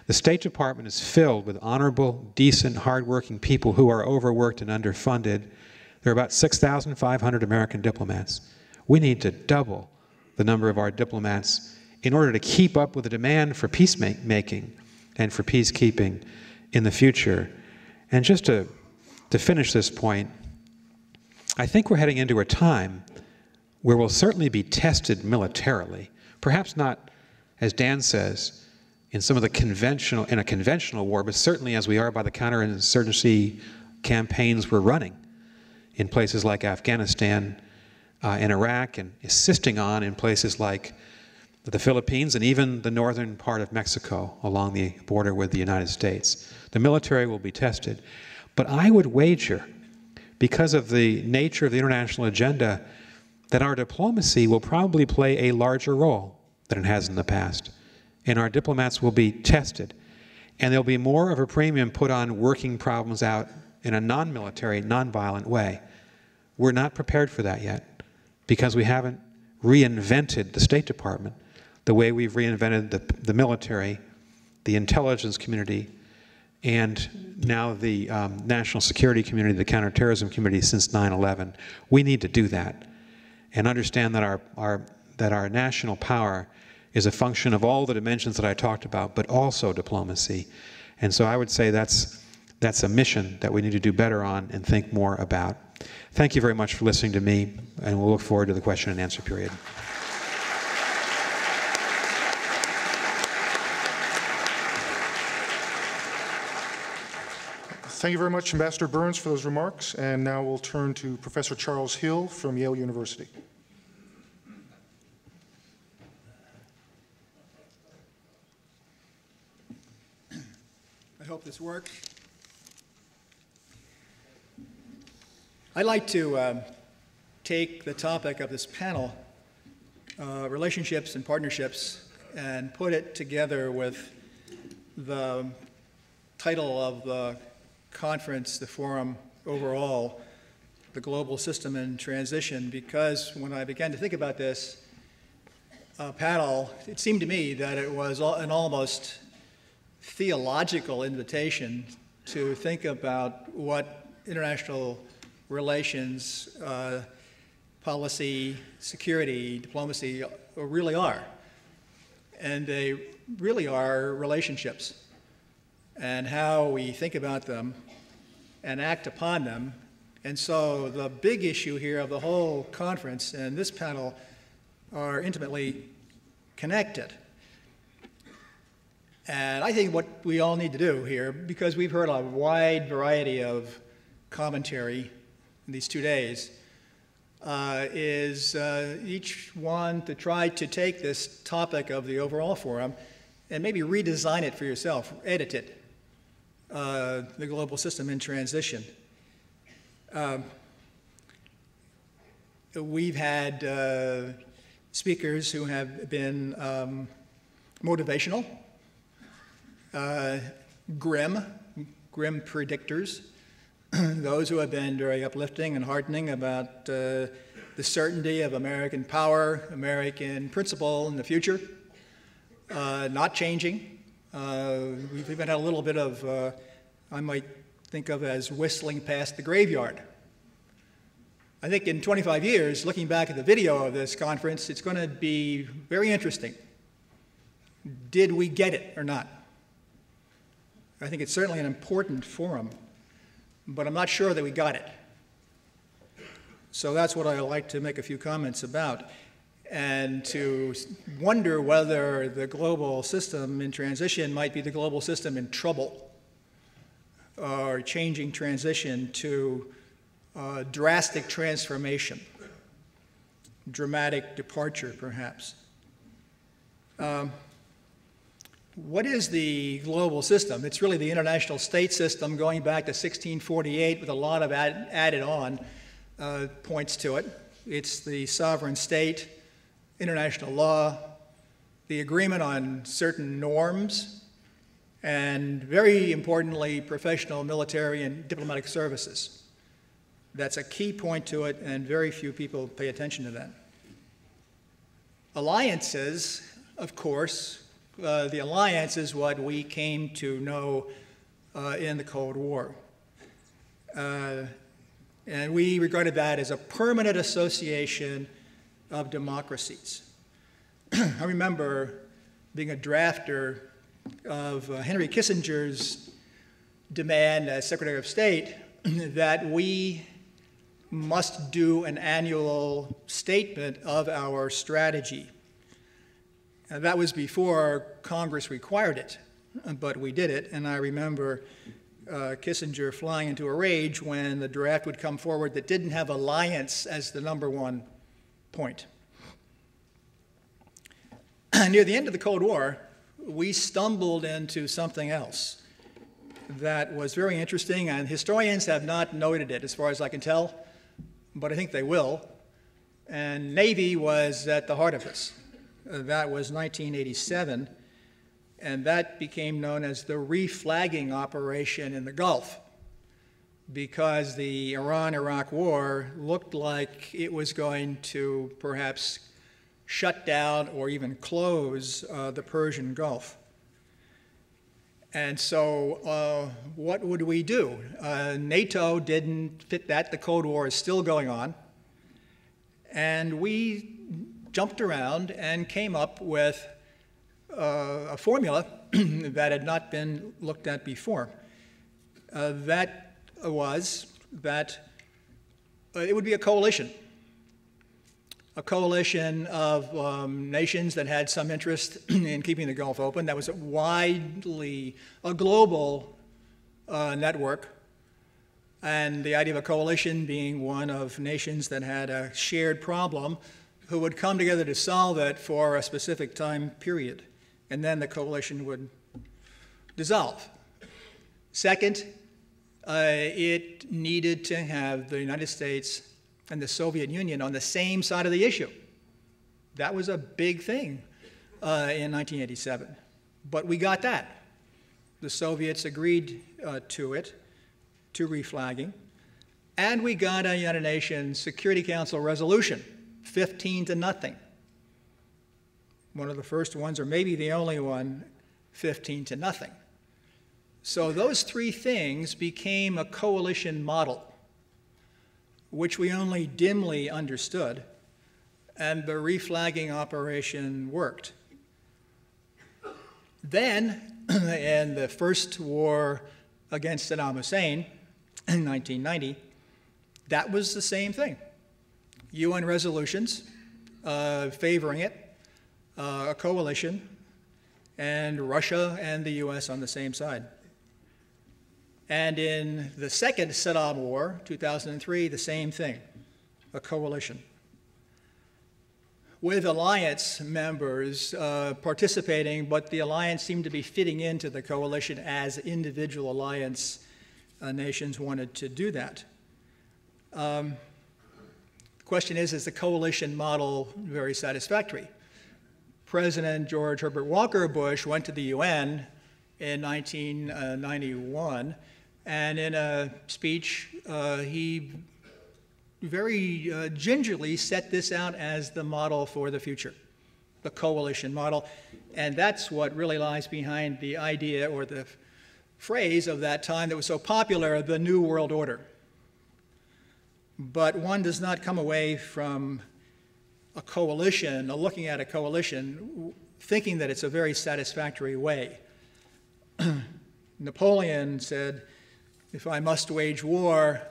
The State Department is filled with honorable, decent, hardworking people who are overworked and underfunded. There are about 6,500 American diplomats. We need to double the number of our diplomats in order to keep up with the demand for peacemaking and for peacekeeping in the future. And just to finish this point, I think we're heading into a time where we'll certainly be tested militarily, perhaps not, as Dan says, in some of the conventional war, but certainly as we are by the counterinsurgency campaigns we're running in places like Afghanistan and Iraq, and assisting on in places like the Philippines and even the northern part of Mexico along the border with the United States. The military will be tested. But I would wager, because of the nature of the international agenda, that our diplomacy will probably play a larger role than it has in the past. And our diplomats will be tested. And there'll be more of a premium put on working problems out in a non-military, non-violent way. We're not prepared for that yet, because we haven't reinvented the State Department the way we've reinvented the military, the intelligence community, and now the national security community, the counterterrorism community since 9/11. We need to do that and understand that our national power is a function of all the dimensions that I talked about, but also diplomacy. And so I would say that's a mission that we need to do better on and think more about. Thank you very much for listening to me, and we'll look forward to the question and answer period. Thank you very much, Ambassador Burns, for those remarks. And now we'll turn to Professor Charles Hill from Yale University. I hope this works. I'd like to take the topic of this panel, relationships and partnerships, and put it together with the title of the conference, the forum overall, the global system in transition, because when I began to think about this panel, it seemed to me that it was an almost theological invitation to think about what international relations, policy, security, diplomacy really are. And they really are relationships, and how we think about them and act upon them. And so the big issue here of the whole conference and this panel are intimately connected. And I think what we all need to do here, because we've heard a wide variety of commentary in these 2 days, is each one to try to take this topic of the overall forum and maybe redesign it for yourself, edit it, the global system in transition. We've had speakers who have been motivational, grim predictors, those who have been very uplifting and heartening about the certainty of American power, American principle in the future, not changing. We've even had a little bit of, I might think of as whistling past the graveyard. I think in 25 years, looking back at the video of this conference, it's going to be very interesting. Did we get it or not? I think it's certainly an important forum, but I'm not sure that we got it. So that's what I'd like to make a few comments about, and to wonder whether the global system in transition might be the global system in trouble, or changing transition to drastic transformation, dramatic departure, perhaps. What is the global system? It's really the international state system going back to 1648 with a lot of added on points to it. It's the sovereign state, international law, the agreement on certain norms, and very importantly, professional military and diplomatic services. That's a key point to it, and very few people pay attention to that. Alliances, of course, the alliance is what we came to know in the Cold War. And we regarded that as a permanent association of democracies. I remember being a drafter of Henry Kissinger's demand as Secretary of State that we must do an annual statement of our strategy. And that was before Congress required it, but we did it. And I remember Kissinger flying into a rage when the draft would come forward that didn't have alliance as the #1 point. Near the end of the Cold War, we stumbled into something else that was very interesting, and historians have not noted it as far as I can tell, but I think they will. And Navy was at the heart of this. That was 1987, and that became known as the Reef flagging operation in the Gulf, because the Iran-Iraq war looked like it was going to perhaps shut down or even close the Persian Gulf. And so what would we do? NATO didn't fit that. The Cold War is still going on. And we jumped around and came up with a formula that had not been looked at before. That was that it would be a coalition of nations that had some interest in keeping the Gulf open. That was a global network. And the idea of a coalition being one of nations that had a shared problem who would come together to solve it for a specific time period. And then the coalition would dissolve. Second, it needed to have the United States and the Soviet Union on the same side of the issue. That was a big thing in 1987. But we got that. The Soviets agreed to it, to reflagging, and we got a United Nations Security Council resolution, 15-0. One of the first ones, or maybe the only one, 15-0. So those three things became a coalition model, which we only dimly understood, and the reflagging operation worked. Then, in the first war against Saddam Hussein in 1990, that was the same thing. UN resolutions favoring it, a coalition, and Russia and the US on the same side. And in the second Saddam War, 2003, the same thing, a coalition, with alliance members participating, but the alliance seemed to be fitting into the coalition as individual alliance nations wanted to do that. The question is the coalition model very satisfactory? President George Herbert Walker Bush went to the UN in 1991, and in a speech, he very gingerly set this out as the model for the future, the coalition model. And that's what really lies behind the idea or the phrase of that time that was so popular, the New World Order. But one does not come away from a coalition, or looking at a coalition, thinking that it's a very satisfactory way. Napoleon said, if I must wage war,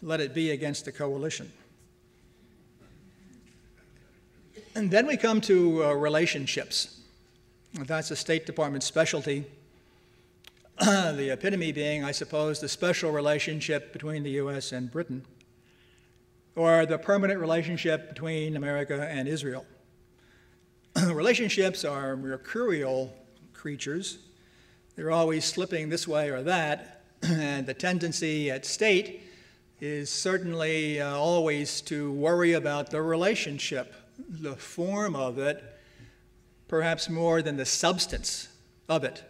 let it be against a coalition. And then we come to relationships. That's a State Department specialty. The epitome being, I suppose, the special relationship between the US and Britain, or the permanent relationship between America and Israel. Relationships are mercurial creatures. They're always slipping this way or that, and the tendency at state is certainly always to worry about the relationship, the form of it, perhaps more than the substance of it.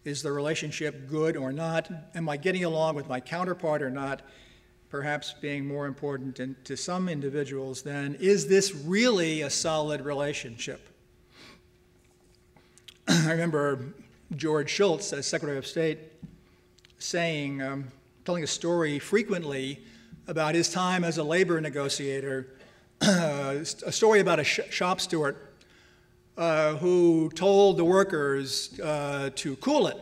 Is the relationship good or not? Am I getting along with my counterpart or not? Perhaps being more important to some individuals than, is this really a solid relationship? I remember George Shultz, as Secretary of State, saying, telling a story frequently about his time as a labor negotiator, a story about a shop steward who told the workers to cool it.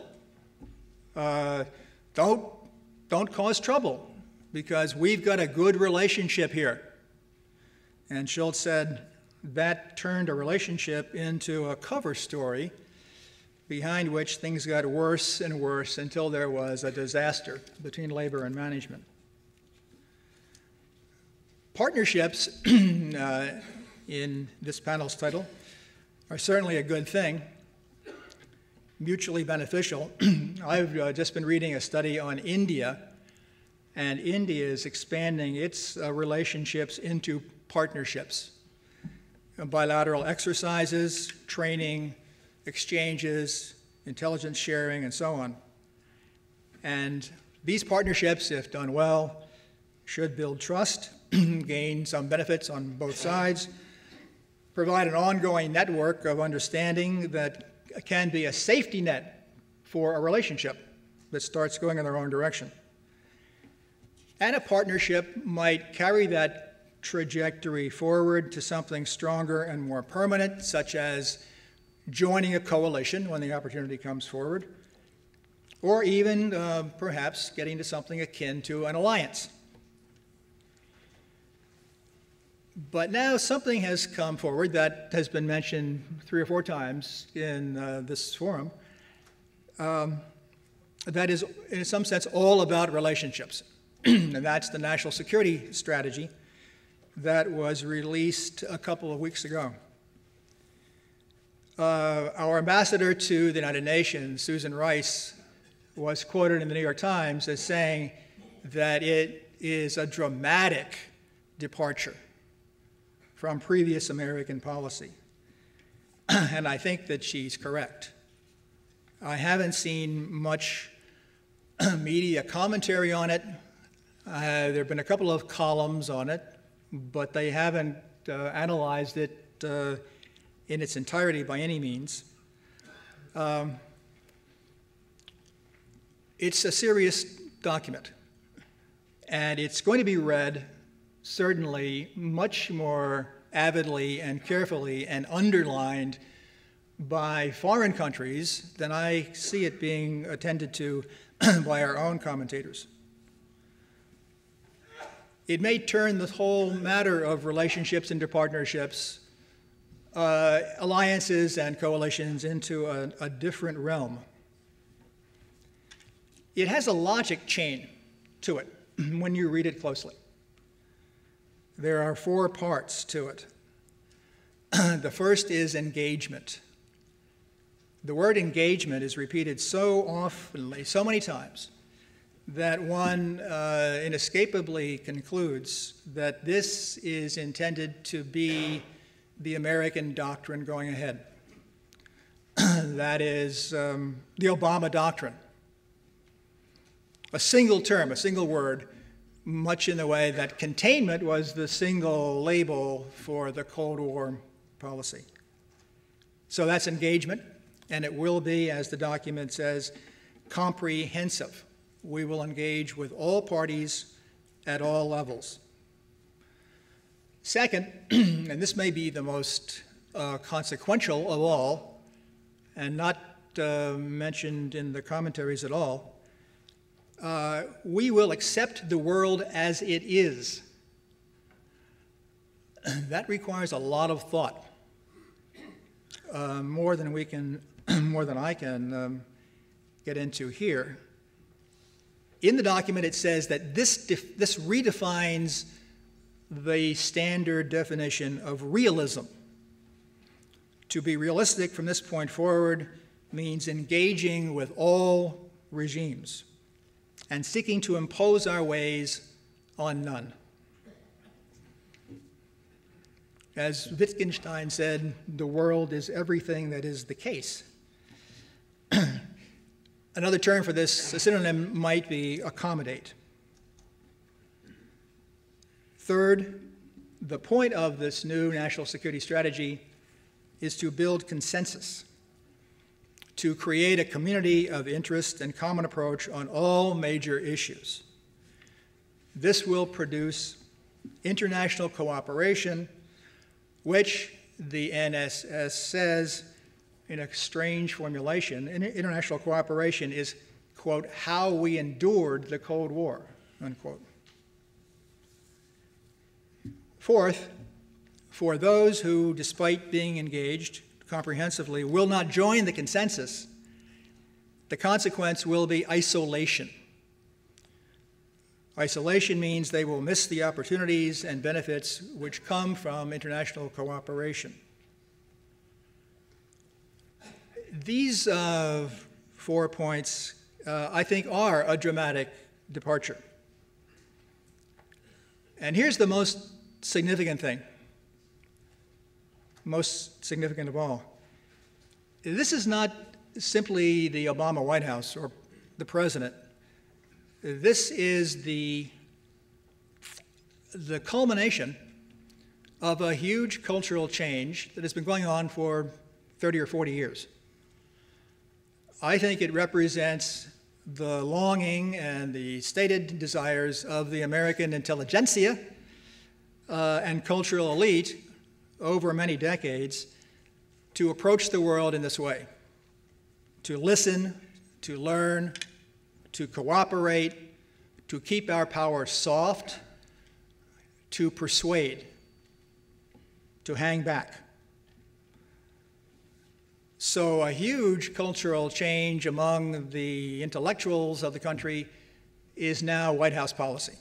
Don't cause trouble, because we've got a good relationship here. And Schultz said that turned a relationship into a cover story behind which things got worse and worse until there was a disaster between labor and management. Partnerships, in this panel's title, are certainly a good thing, mutually beneficial. I've just been reading a study on India, and India is expanding its relationships into partnerships. Bilateral exercises, training, exchanges, intelligence sharing, and so on. And these partnerships, if done well, should build trust, gain some benefits on both sides, provide an ongoing network of understanding that can be a safety net for a relationship that starts going in the wrong direction. And a partnership might carry that trajectory forward to something stronger and more permanent, such as joining a coalition when the opportunity comes forward, or even perhaps getting to something akin to an alliance. But now something has come forward that has been mentioned 3 or 4 times in this forum that is, in some sense, all about relationships. And that's the National Security Strategy that was released a couple of weeks ago. Our ambassador to the United Nations, Susan Rice, was quoted in the New York Times as saying that it is a dramatic departure from previous American policy. And I think that she's correct. I haven't seen much media commentary on it. There have been a couple of columns on it, but they haven't analyzed it in its entirety by any means. It's a serious document, and it's going to be read certainly much more avidly and carefully and underlined by foreign countries than I see it being attended to by our own commentators. It may turn the whole matter of relationships into partnerships, alliances and coalitions into a different realm. It has a logic chain to it when you read it closely. There are 4 parts to it. The first is engagement. The word engagement is repeated so often, so many times, that one inescapably concludes that this is intended to be the American doctrine going ahead. That is the Obama doctrine. A single term, a single word, much in the way that containment was the single label for the Cold War policy. So that's engagement, and it will be, as the document says, comprehensive. We will engage with all parties at all levels. Second, and this may be the most consequential of all, and not mentioned in the commentaries at all, we will accept the world as it is. That requires a lot of thought, more than I can get into here. In the document, it says that this redefines the standard definition of realism. To be realistic from this point forward means engaging with all regimes and seeking to impose our ways on none. As Wittgenstein said, the world is everything that is the case. Another term for this, a synonym, might be accommodate. Third, the point of this new national security strategy is to build consensus, to create a community of interest and common approach on all major issues. This will produce international cooperation, which the NSS says in a strange formulation. International cooperation is, quote, how we endured the Cold War, unquote. Fourth, for those who, despite being engaged comprehensively, will not join the consensus, the consequence will be isolation. Isolation means they will miss the opportunities and benefits which come from international cooperation. These 4 points, I think, are a dramatic departure. And here's the most significant thing, most significant of all. This is not simply the Obama White House or the president. This is the culmination of a huge cultural change that has been going on for 30 or 40 years. I think it represents the longing and the stated desires of the American intelligentsia and cultural elite over many decades to approach the world in this way, to listen, to learn, to cooperate, to keep our power soft, to persuade, to hang back. So a huge cultural change among the intellectuals of the country is now White House policy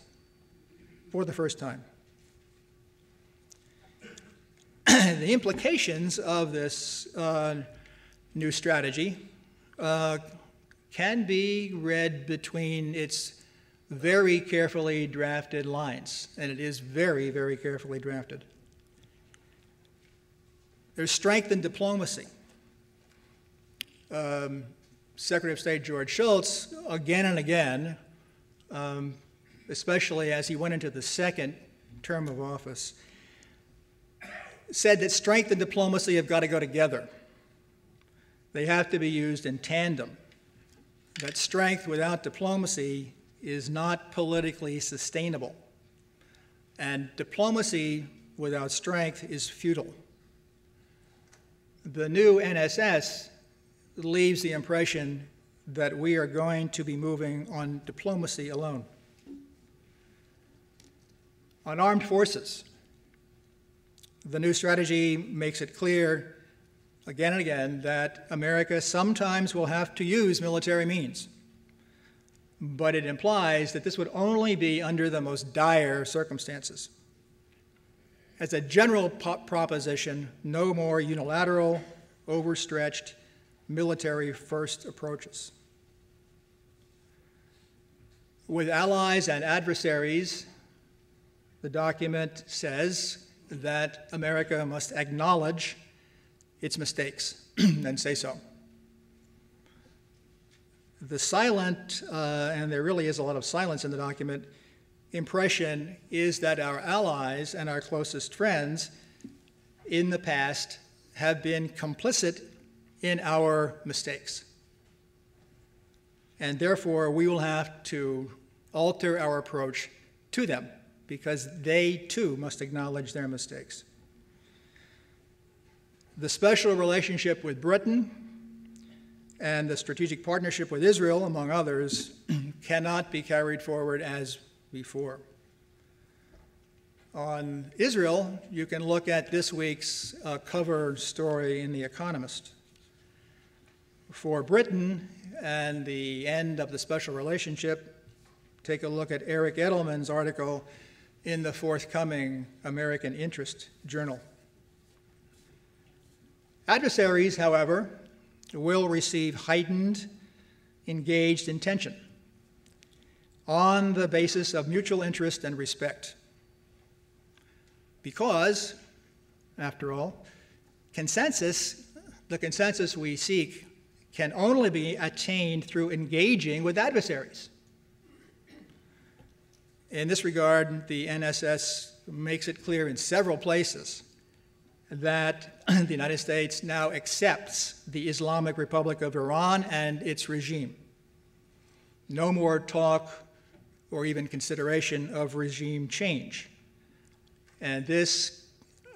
for the first time. The implications of this new strategy can be read between its very carefully drafted lines, and it is very, very carefully drafted. There's strength in diplomacy. Secretary of State George Shultz, again and again, especially as he went into the second term of office, said that strength and diplomacy have got to go together. They have to be used in tandem. That strength without diplomacy is not politically sustainable. And diplomacy without strength is futile. The new NSS leaves the impression that we are going to be moving on diplomacy alone. On armed forces, the new strategy makes it clear again and again that America sometimes will have to use military means, but it implies that this would only be under the most dire circumstances. As a general proposition, no more unilateral, overstretched, military-first approaches. With allies and adversaries, the document says that America must acknowledge its mistakes and say so. The silent, and there really is a lot of silence in the document, impression is that our allies and our closest friends in the past have been complicit in our mistakes. And therefore, we will have to alter our approach to them because they too must acknowledge their mistakes. The special relationship with Britain and the strategic partnership with Israel, among others, cannot be carried forward as before. On Israel, you can look at this week's cover story in The Economist. For Britain and the end of the special relationship, take a look at Eric Edelman's article in the forthcoming American Interest Journal. Adversaries, however, will receive heightened, engaged attention on the basis of mutual interest and respect. Because, after all, the consensus we seek can only be attained through engaging with adversaries. In this regard, the NSS makes it clear in several places that the United States now accepts the Islamic Republic of Iran and its regime. No more talk or even consideration of regime change. And this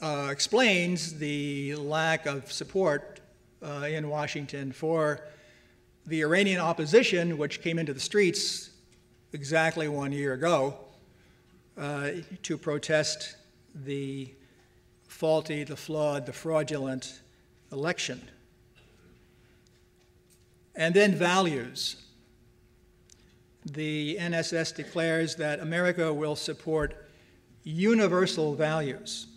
explains the lack of support in Washington for the Iranian opposition, which came into the streets exactly 1 year ago to protest the faulty, the flawed, the fraudulent election. And then values. The NSS declares that America will support universal values,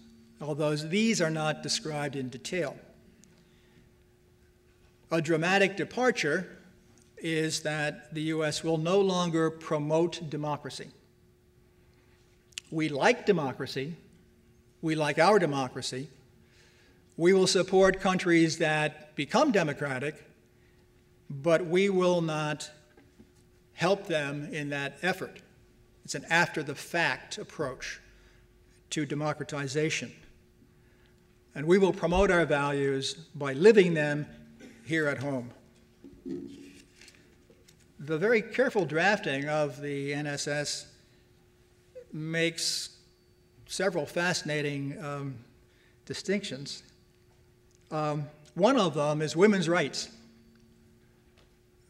although these are not described in detail. A dramatic departure is that the U.S. will no longer promote democracy. We like democracy. We like our democracy. We will support countries that become democratic, but we will not help them in that effort. It's an after-the-fact approach to democratization. And we will promote our values by living them here at home. The very careful drafting of the NSS makes several fascinating distinctions. One of them is women's rights.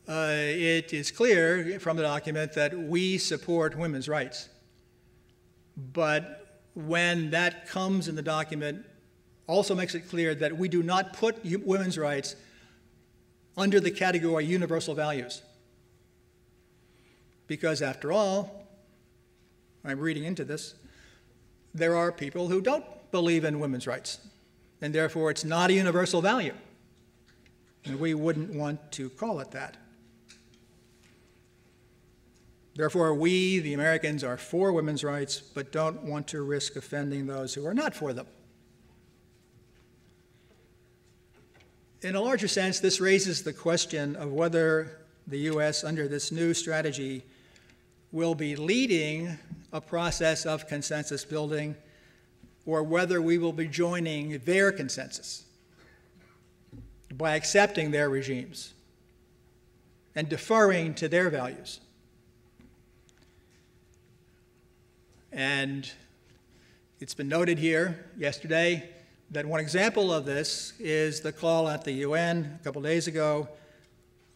It is clear from the document that we support women's rights. But when that comes in the document, also makes it clear that we do not put women's rights under the category universal values. Because after all, I'm reading into this, there are people who don't believe in women's rights, and therefore it's not a universal value. And we wouldn't want to call it that. Therefore, we, the Americans, are for women's rights, but don't want to risk offending those who are not for them. In a larger sense, this raises the question of whether the U.S., under this new strategy, will be leading a process of consensus building, or whether we will be joining their consensus by accepting their regimes and deferring to their values. And it's been noted here yesterday that one example of this is the call at the UN a couple days ago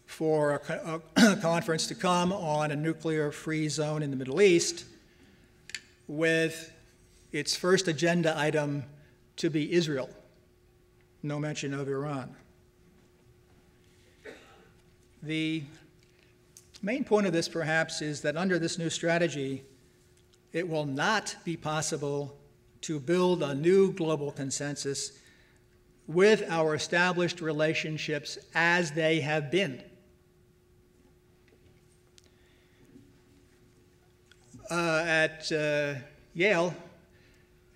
for a conference to come on a nuclear-free zone in the Middle East, with its first agenda item to be Israel, no mention of Iran. The main point of this, perhaps, is that under this new strategy, it will not be possible to build a new global consensus with our established relationships as they have been. At Yale,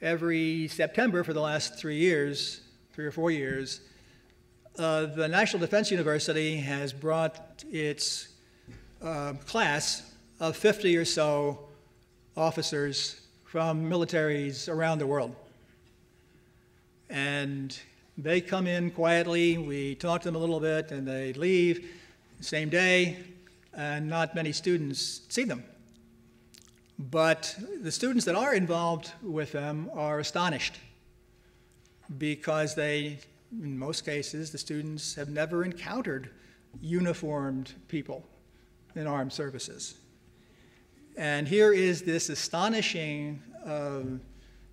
every September for the last 3 or 4 years, the National Defense University has brought its class of 50 or so officers from militaries around the world. And they come in quietly, we talk to them a little bit, and they leave the same day, and not many students see them. But the students that are involved with them are astonished because they, in most cases, the students have never encountered uniformed people in armed services. And here is this astonishing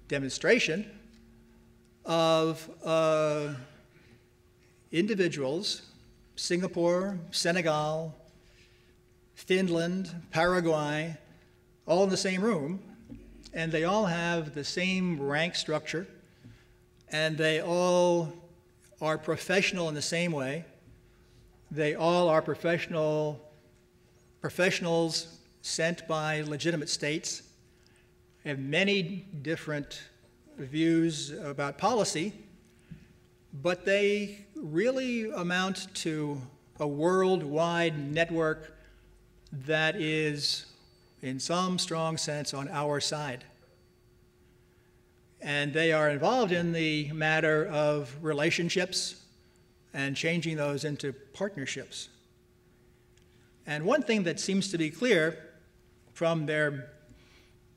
demonstration of individuals, Singapore, Senegal, Finland, Paraguay, all in the same room, and they all have the same rank structure, and they all are professional in the same way. They all are professionals sent by legitimate states, have many different views about policy, but they really amount to a worldwide network that is, in some strong sense, on our side. And they are involved in the matter of relationships and changing those into partnerships. And one thing that seems to be clear from their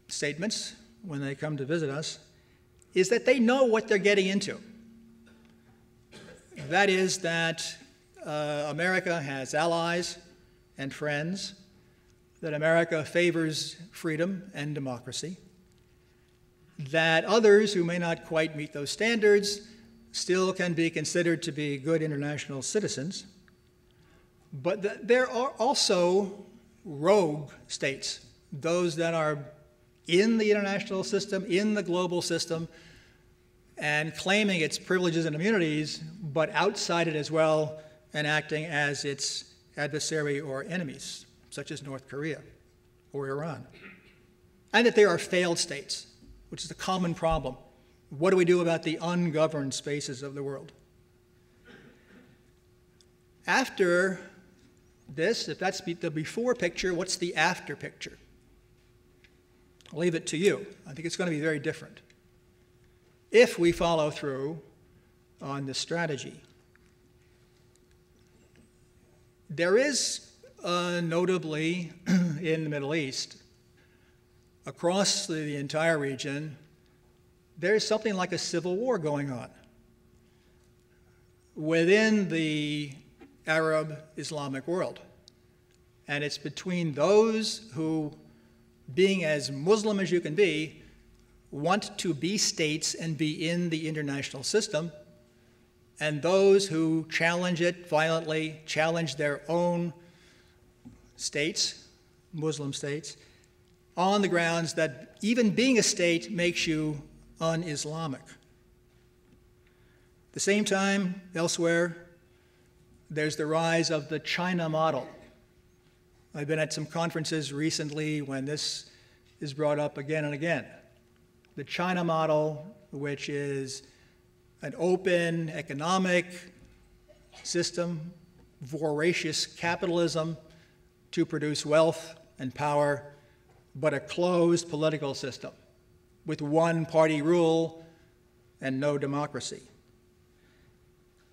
statements when they come to visit us is that they know what they're getting into. That is that America has allies and friends, that America favors freedom and democracy, that others who may not quite meet those standards still can be considered to be good international citizens, but that there are also rogue states, those that are in the international system, in the global system, and claiming its privileges and immunities, but outside it as well, and acting as its adversary or enemies, such as North Korea or Iran. And that there are failed states, which is a common problem. What do we do about the ungoverned spaces of the world? After this, if that's the before picture, what's the after picture? I'll leave it to you. I think it's going to be very different if we follow through on this strategy. There is, notably in the Middle East, across the entire region, there's something like a civil war going on within the Arab Islamic world. And it's between those who, being as Muslim as you can be, want to be states and be in the international system, and those who challenge it violently, challenge their own states, Muslim states, on the grounds that even being a state makes you un-Islamic. At the same time, elsewhere, there's the rise of the China model, I've been at some conferences recently when this is brought up again and again. The China model, which is an open economic system, voracious capitalism to produce wealth and power, but a closed political system with one-party rule and no democracy.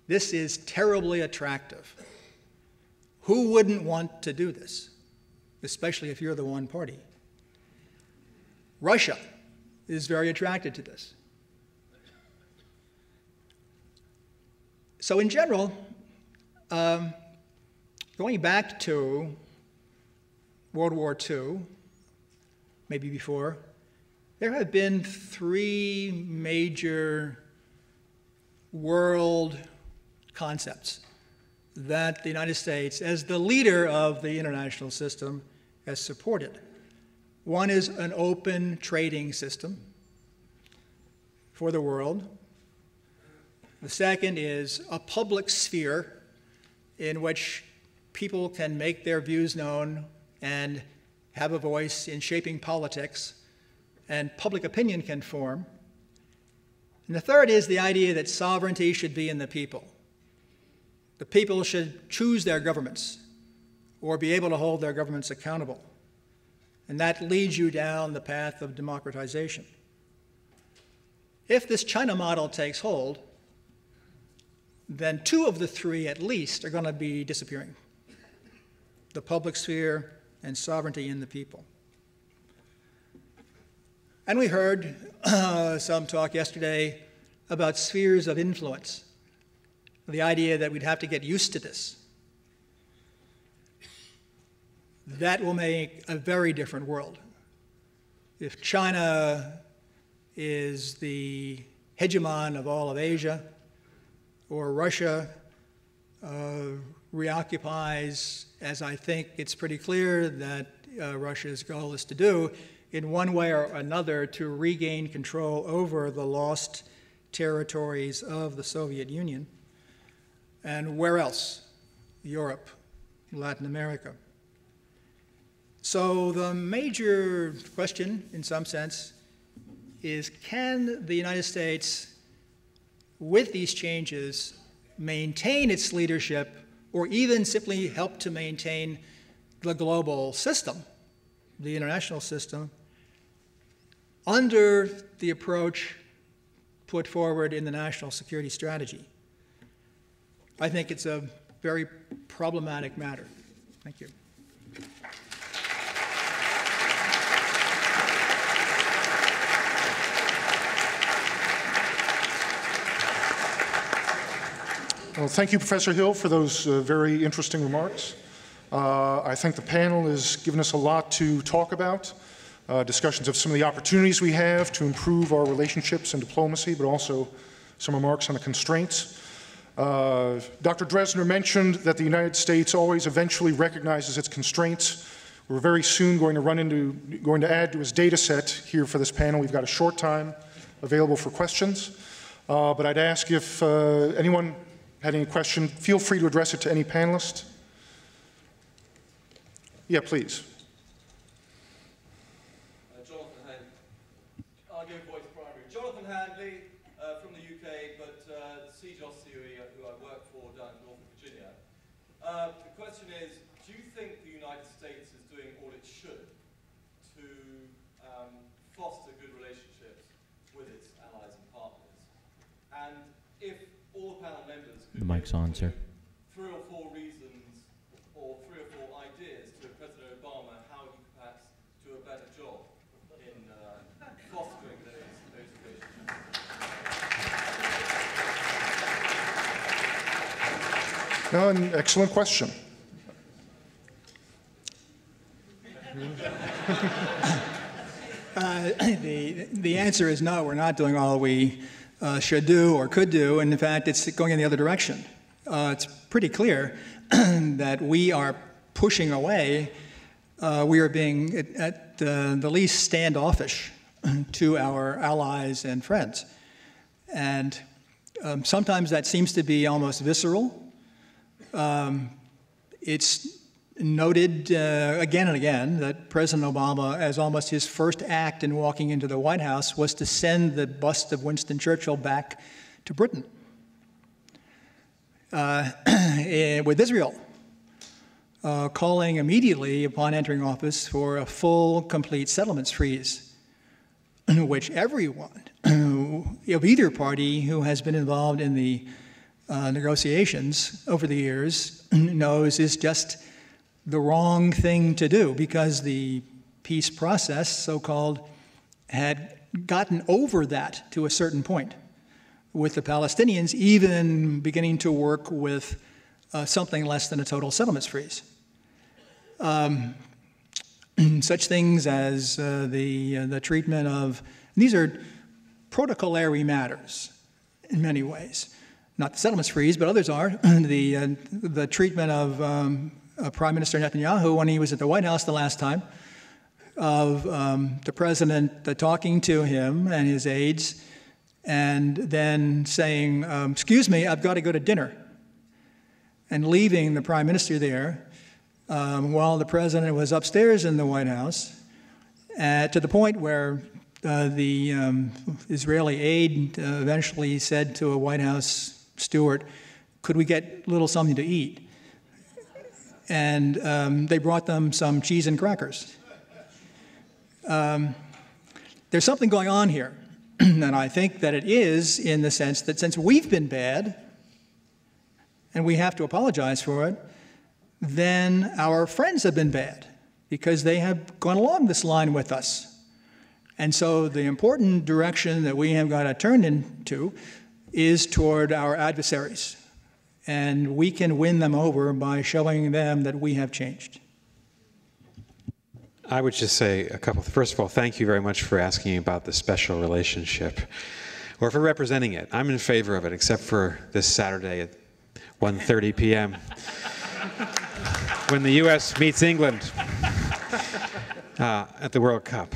This is terribly attractive. Who wouldn't want to do this, especially if you're the one party? Russia is very attracted to this. So in general, going back to World War II, maybe before, there have been three major world concepts that the United States, as the leader of the international system, has supported. One is an open trading system for the world. The second is a public sphere in which people can make their views known and have a voice in shaping politics, and public opinion can form. And the third is the idea that sovereignty should be in the people. The people should choose their governments or be able to hold their governments accountable. And that leads you down the path of democratization. If this China model takes hold, then two of the three at least are going to be disappearing: the public sphere and sovereignty in the people. And we heard some talk yesterday about spheres of influence, the idea that we'd have to get used to this. That will make a very different world. If China is the hegemon of all of Asia, or Russia reoccupies, as I think it's pretty clear that Russia's goal is to do, in one way or another, to regain control over the lost territories of the Soviet Union. And where else? Europe, Latin America. So the major question, in some sense, is can the United States, with these changes, maintain its leadership or even simply help to maintain the global system, the international system, under the approach put forward in the national security strategy? I think it's a very problematic matter. Thank you. Well, thank you, Professor Hill, for those very interesting remarks. I think the panel has given us a lot to talk about, discussions of some of the opportunities we have to improve our relationships and diplomacy, but also some remarks on the constraints. Dr. Drezner mentioned that the United States always eventually recognizes its constraints. We're very soon going to add to his data set here for this panel. We've got a short time available for questions, but I'd ask if anyone had any question, feel free to address it to any panelist. Yeah, please. Jonathan Handley. Argo Voice Primary. Jonathan Handley from the UK, but CJOS theory, who I work for down in Northern Virginia. The question is, do you think the United States is doing all it should to foster good relationships with its allies and partners? And if all the panel members could the mic's on, sir. 3 or 4 reasons or 3 or 4 ideas to President Obama how he could perhaps do a better job in fostering those relationships. No, an excellent question. The answer is no, we're not doing all we should do or could do, and in fact, it's going in the other direction. It's pretty clear that we are pushing away, we are being at the least standoffish to our allies and friends. And sometimes that seems to be almost visceral. It's noted again and again that President Obama, as almost his first act in walking into the White House, was to send the bust of Winston Churchill back to Britain. With Israel, calling immediately upon entering office for a full, complete settlements freeze, which everyone of either party who has been involved in the negotiations over the years knows is just the wrong thing to do, because the peace process, so-called, had gotten over that to a certain point, with the Palestinians even beginning to work with something less than a total settlements freeze. Such things as the treatment of, these are protocolary matters in many ways, not the settlements freeze, but others are. The treatment of Prime Minister Netanyahu when he was at the White House the last time, of the president talking to him and his aides, and then saying, excuse me, I've got to go to dinner, and leaving the prime minister there while the president was upstairs in the White House, to the point where the Israeli aide eventually said to a White House steward, could we get a little something to eat? And they brought them some cheese and crackers. There's something going on here. And I think that it is in the sense that since we've been bad, and we have to apologize for it, then our friends have been bad, because they have gone along this line with us. And so the important direction that we have got to turn into is toward our adversaries. And we can win them over by showing them that we have changed. I would just say a couple. First of all, thank you very much for asking about the special relationship, or for representing it. I'm in favor of it, except for this Saturday at 1:30 p.m. when the U.S. meets England at the World Cup.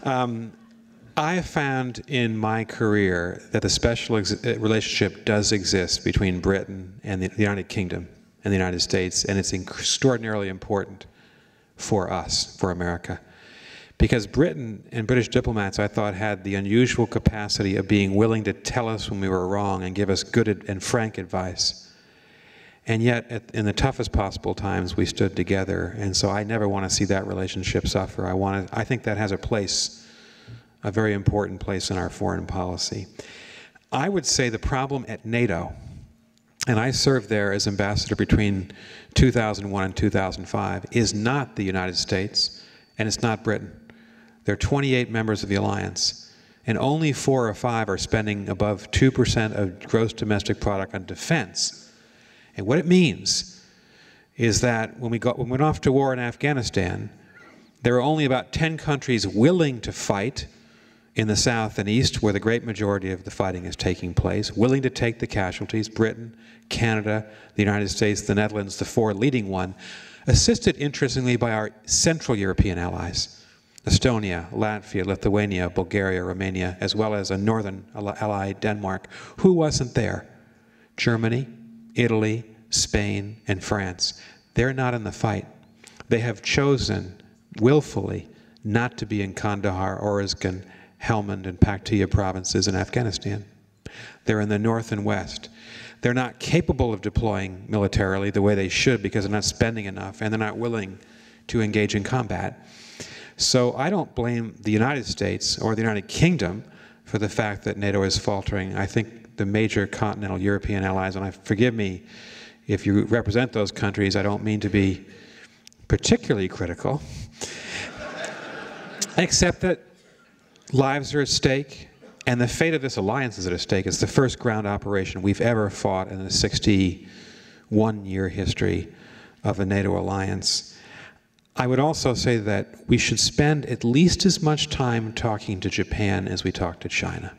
I have found in my career that the special relationship does exist between Britain and the United Kingdom and the United States, and it's extraordinarily important for us, for America. Because Britain and British diplomats, I thought, had the unusual capacity of being willing to tell us when we were wrong and give us good and frank advice. And yet, in the toughest possible times, we stood together. And so I never want to see that relationship suffer. I think that has a place, a very important place in our foreign policy. I would say the problem at NATO, and I served there as ambassador between 2001 and 2005, is not the United States, and it's not Britain. There are 28 members of the alliance, and only 4 or 5 are spending above 2% of gross domestic product on defense. And what it means is that when we went off to war in Afghanistan, there were only about 10 countries willing to fight in the south and east, where the great majority of the fighting is taking place, willing to take the casualties: Britain, Canada, the United States, the Netherlands, the 4 leading one, assisted, interestingly, by our Central European allies: Estonia, Latvia, Lithuania, Bulgaria, Romania, as well as a northern ally, Denmark. Who wasn't there? Germany, Italy, Spain, and France. They're not in the fight. They have chosen willfully not to be in Kandahar, Orizgan, Helmand, and Paktia provinces in Afghanistan. They're in the north and west. They're not capable of deploying militarily the way they should, because they're not spending enough, and they're not willing to engage in combat. So I don't blame the United States or the United Kingdom for the fact that NATO is faltering. I think the major continental European allies, and forgive me if you represent those countries, I don't mean to be particularly critical, except that lives are at stake, and the fate of this alliance is at stake. It's the first ground operation we've ever fought in the 61-year history of the NATO alliance. I would also say that we should spend at least as much time talking to Japan as we talk to China.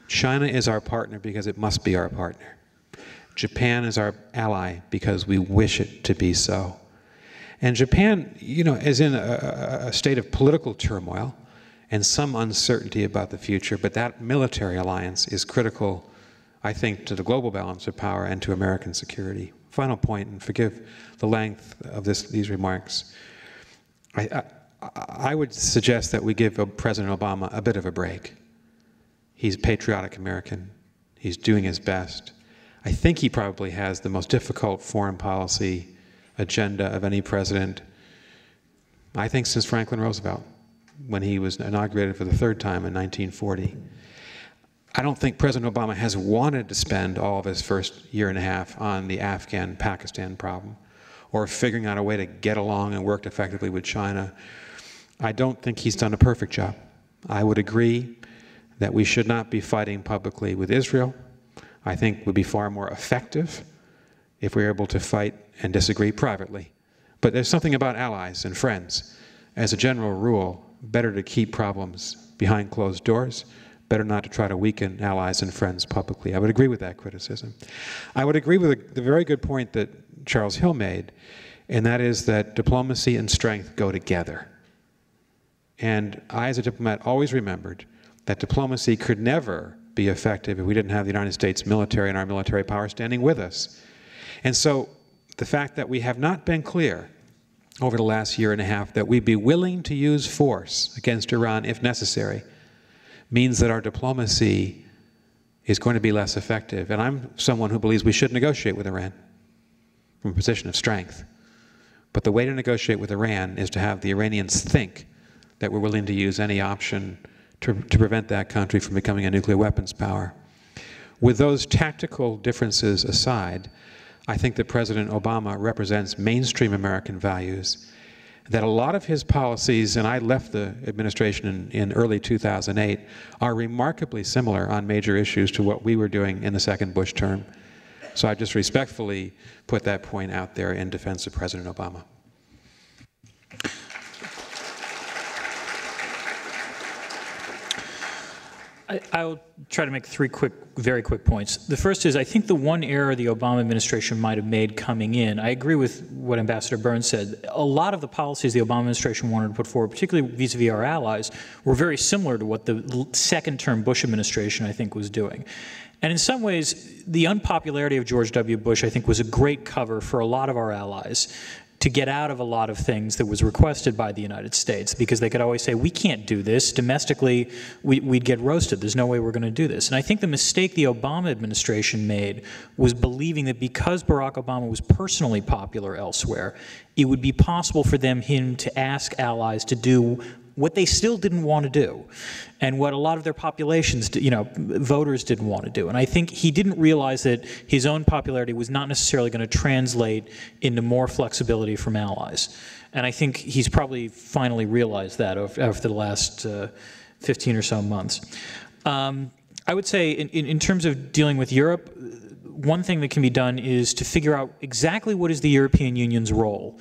China is our partner because it must be our partner. Japan is our ally because we wish it to be so. And Japan, you know, is in a state of political turmoil and some uncertainty about the future, but that military alliance is critical I think, to the global balance of power and to American security. Final point, and forgive the length of these remarks. I would suggest that we give President Obama a bit of a break. He's a patriotic American. He's doing his best. I think he probably has the most difficult foreign policy agenda of any president, I think, since Franklin Roosevelt, when he was inaugurated for the third time in 1940. I don't think President Obama has wanted to spend all of his first year and a half on the Afghan-Pakistan problem, or figuring out a way to get along and work effectively with China. I don't think he's done a perfect job. I would agree that we should not be fighting publicly with Israel. I think would be far more effective if we were able to fight and disagree privately. But there's something about allies and friends. As a general rule, better to keep problems behind closed doors, better not to try to weaken allies and friends publicly. I would agree with that criticism. I would agree with the very good point that Charles Hill made, and that is that diplomacy and strength go together. And I, as a diplomat, always remembered that diplomacy could never be effective if we didn't have the United States military and our military power standing with us. And so the fact that we have not been clear over the last year and a half that we'd be willing to use force against Iran if necessary means that our diplomacy is going to be less effective. And I'm someone who believes we should negotiate with Iran from a position of strength. But the way to negotiate with Iran is to have the Iranians think that we're willing to use any option to prevent that country from becoming a nuclear weapons power. With those tactical differences aside, I think that President Obama represents mainstream American values, that a lot of his policies, and I left the administration in early 2008, are remarkably similar on major issues to what we were doing in the second Bush term. So I just respectfully put that point out there in defense of President Obama. I'll try to make three very quick points. The first is, I think the one error the Obama administration might have made coming in, I agree with what Ambassador Burns said. A lot of the policies the Obama administration wanted to put forward, particularly vis-a-vis our allies, were very similar to what the second-term Bush administration, I think, was doing. And in some ways, the unpopularity of George W. Bush, I think, was a great cover for a lot of our allies to get out of a lot of things that was requested by the United States, because they could always say, we can't do this. Domestically, we'd get roasted. There's no way we're going to do this. And I think the mistake the Obama administration made was believing that because Barack Obama was personally popular elsewhere, it would be possible for him to ask allies to do what they still didn't want to do, and what a lot of their populations, voters didn't want to do. And I think he didn't realize that his own popularity was not necessarily going to translate into more flexibility from allies. And I think he's probably finally realized that after the last 15 or so months. I would say in terms of dealing with Europe, one thing that can be done is to figure out exactly what is the European Union's role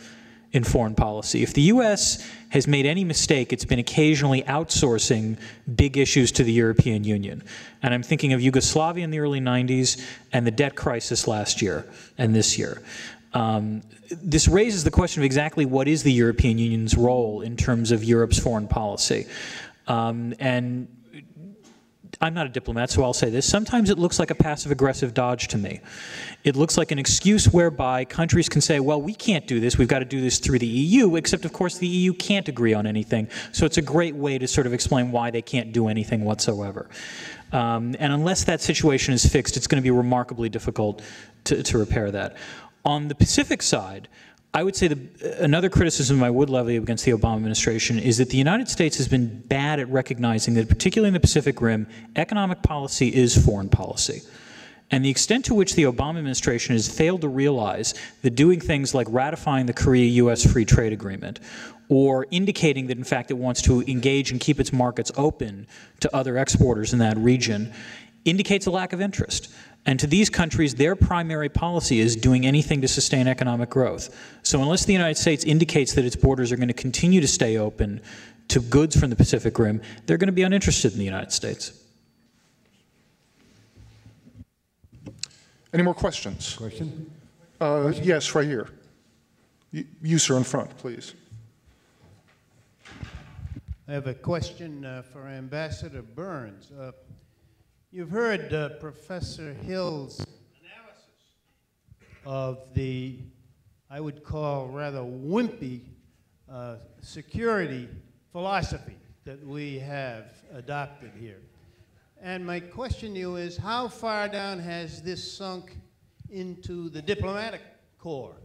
in foreign policy. If the U.S. has made any mistake, it's been occasionally outsourcing big issues to the European Union. And I'm thinking of Yugoslavia in the early 90s and the debt crisis last year and this year. This raises the question of exactly what is the European Union's role in terms of Europe's foreign policy. And I'm not a diplomat, so I'll say this. Sometimes it looks like a passive-aggressive dodge to me. It looks like an excuse whereby countries can say, well, we can't do this. We've got to do this through the EU, except, of course, the EU can't agree on anything. So it's a great way to sort of explain why they can't do anything whatsoever. And unless that situation is fixed, it's going to be remarkably difficult to repair that. On the Pacific side, I would say another criticism I would levy against the Obama administration is that the United States has been bad at recognizing that, particularly in the Pacific Rim, economic policy is foreign policy. And the extent to which the Obama administration has failed to realize that doing things like ratifying the Korea-U.S. Free Trade Agreement, or indicating that, in fact, it wants to engage and keep its markets open to other exporters in that region, indicates a lack of interest. And to these countries, their primary policy is doing anything to sustain economic growth. So unless the United States indicates that its borders are going to continue to stay open to goods from the Pacific Rim, they're going to be uninterested in the United States. Any more questions? Question? Yes, right here. You, sir, in front, please. I have a question for Ambassador Burns. You've heard Professor Hill's analysis of the, I would call, rather wimpy security philosophy that we have adopted here. And my question to you is, how far down has this sunk into the diplomatic corps?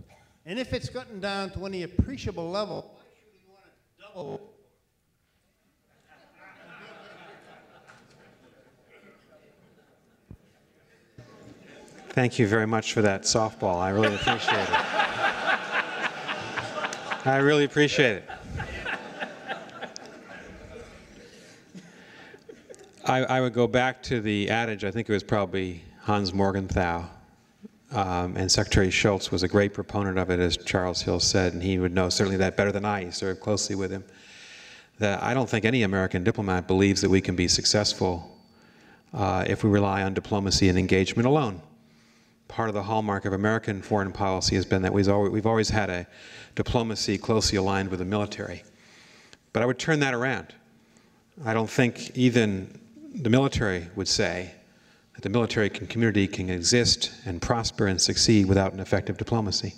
And if it's gotten down to any appreciable level, why should we want to double? Thank you very much for that softball. I really appreciate it. I really appreciate it. I would go back to the adage, I think it was probably Hans Morgenthau, and Secretary Schultz was a great proponent of it, as Charles Hill said, and he would know certainly that better than I. He served closely with him. That I don't think any American diplomat believes that we can be successful if we rely on diplomacy and engagement alone. Part of the hallmark of American foreign policy has been that we've always had a diplomacy closely aligned with the military. But I would turn that around. I don't think even the military would say that the military community can exist and prosper and succeed without an effective diplomacy.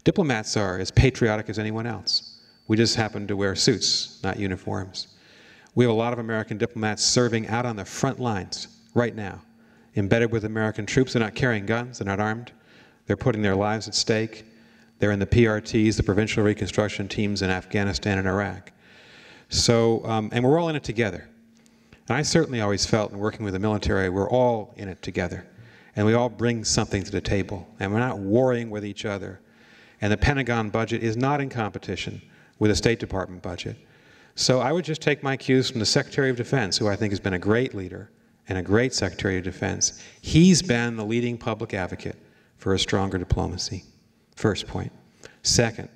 Diplomats are as patriotic as anyone else. We just happen to wear suits, not uniforms. We have a lot of American diplomats serving out on the front lines right now, embedded with American troops. They're not carrying guns, they're not armed. They're putting their lives at stake. They're in the PRTs, the Provincial Reconstruction Teams in Afghanistan and Iraq. So, and we're all in it together. And I certainly always felt in working with the military, we're all in it together. And we all bring something to the table. And we're not warring with each other. And the Pentagon budget is not in competition with the State Department budget. So I would just take my cues from the Secretary of Defense, who I think has been a great leader and a great Secretary of Defense. He's been the leading public advocate for a stronger diplomacy. First point. Second,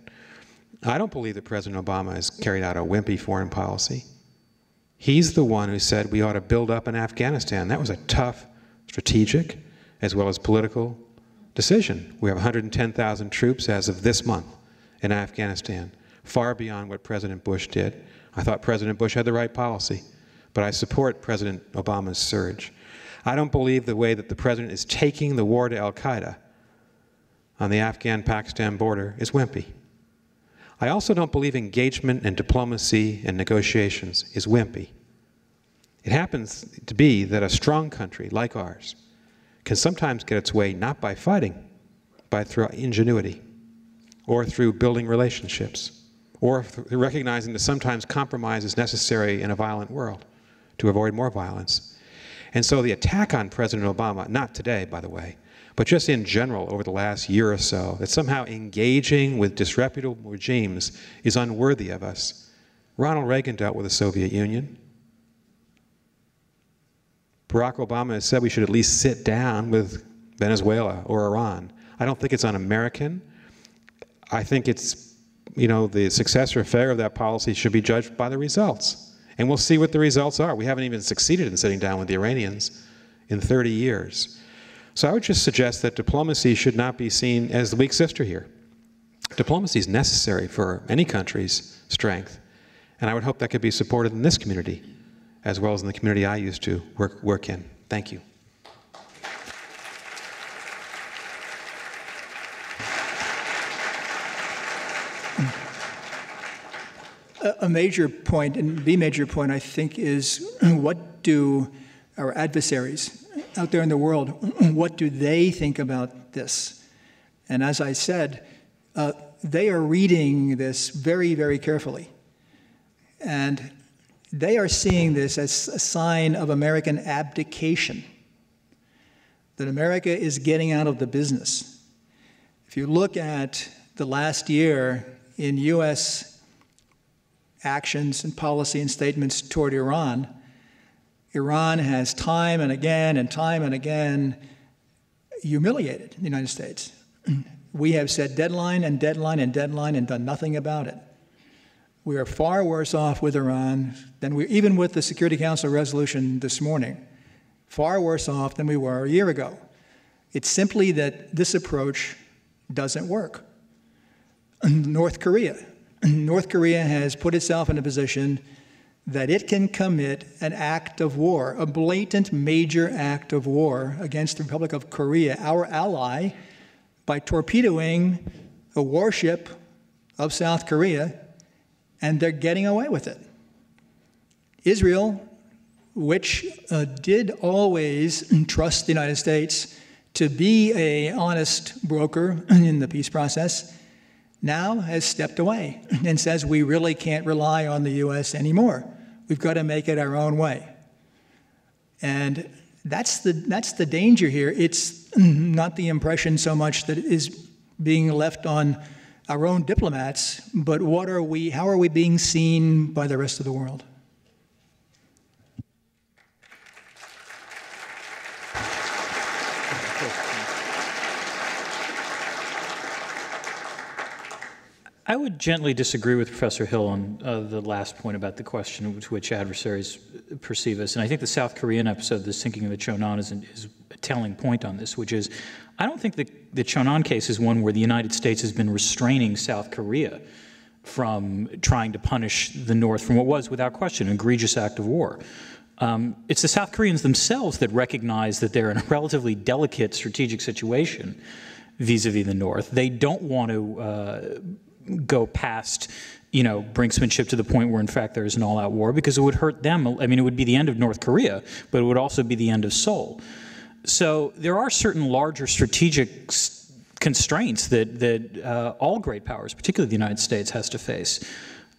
I don't believe that President Obama has carried out a wimpy foreign policy. He's the one who said we ought to build up in Afghanistan. That was a tough strategic as well as political decision. We have 110,000 troops as of this month in Afghanistan, far beyond what President Bush did. I thought President Bush had the right policy, but I support President Obama's surge. I don't believe the way that the President is taking the war to al-Qaeda on the Afghan-Pakistan border is wimpy. I also don't believe engagement and diplomacy and negotiations is wimpy. It happens to be that a strong country like ours can sometimes get its way not by fighting, but through ingenuity, or through building relationships, or through recognizing that sometimes compromise is necessary in a violent world to avoid more violence. And so the attack on President Obama, not today, by the way, but just in general over the last year or so, that somehow engaging with disreputable regimes is unworthy of us. Ronald Reagan dealt with the Soviet Union. Barack Obama has said we should at least sit down with Venezuela or Iran. I don't think it's un-American. I think it's, you know, the success or failure of that policy should be judged by the results. And we'll see what the results are. We haven't even succeeded in sitting down with the Iranians in 30 years. So I would just suggest that diplomacy should not be seen as the weak sister here. Diplomacy is necessary for any country's strength, and I would hope that could be supported in this community, as well as in the community I used to work in. Thank you. A major point, and the major point, I think, is what do our adversaries out there in the world, what do they think about this? And as I said, they are reading this very, very carefully. And they are seeing this as a sign of American abdication, that America is getting out of the business. If you look at the last year in U.S. actions and policy and statements toward Iran, Iran has time and again humiliated the United States. We have said deadline and deadline and deadline and done nothing about it. We are far worse off with Iran than we, even with the Security Council resolution this morning, far worse off than we were a year ago. It's simply that this approach doesn't work. North Korea has put itself in a position that it can commit an act of war, a blatant major act of war against the Republic of Korea, our ally, by torpedoing a warship of South Korea, and they're getting away with it. Israel, which did always trust the United States to be an honest broker in the peace process, now has stepped away and says we really can't rely on the U.S. anymore. We've got to make it our own way. And that's the danger here. It's not the impression so much that is being left on our own diplomats, but how are we being seen by the rest of the world? I would gently disagree with Professor Hill on the last point about the question to which adversaries perceive us. And I think the South Korean episode, the sinking of the Chonan, is a telling point on this, which is I don't think the Chonan case is one where the United States has been restraining South Korea from trying to punish the North from what was, without question, an egregious act of war. It's the South Koreans themselves that recognize that they're in a relatively delicate strategic situation vis-a-vis the North. They don't want to go past, brinksmanship to the point where, in fact, there is an all-out war, because it would hurt them. I mean, it would be the end of North Korea, but it would also be the end of Seoul. So there are certain larger strategic constraints that all great powers, particularly the United States, has to face.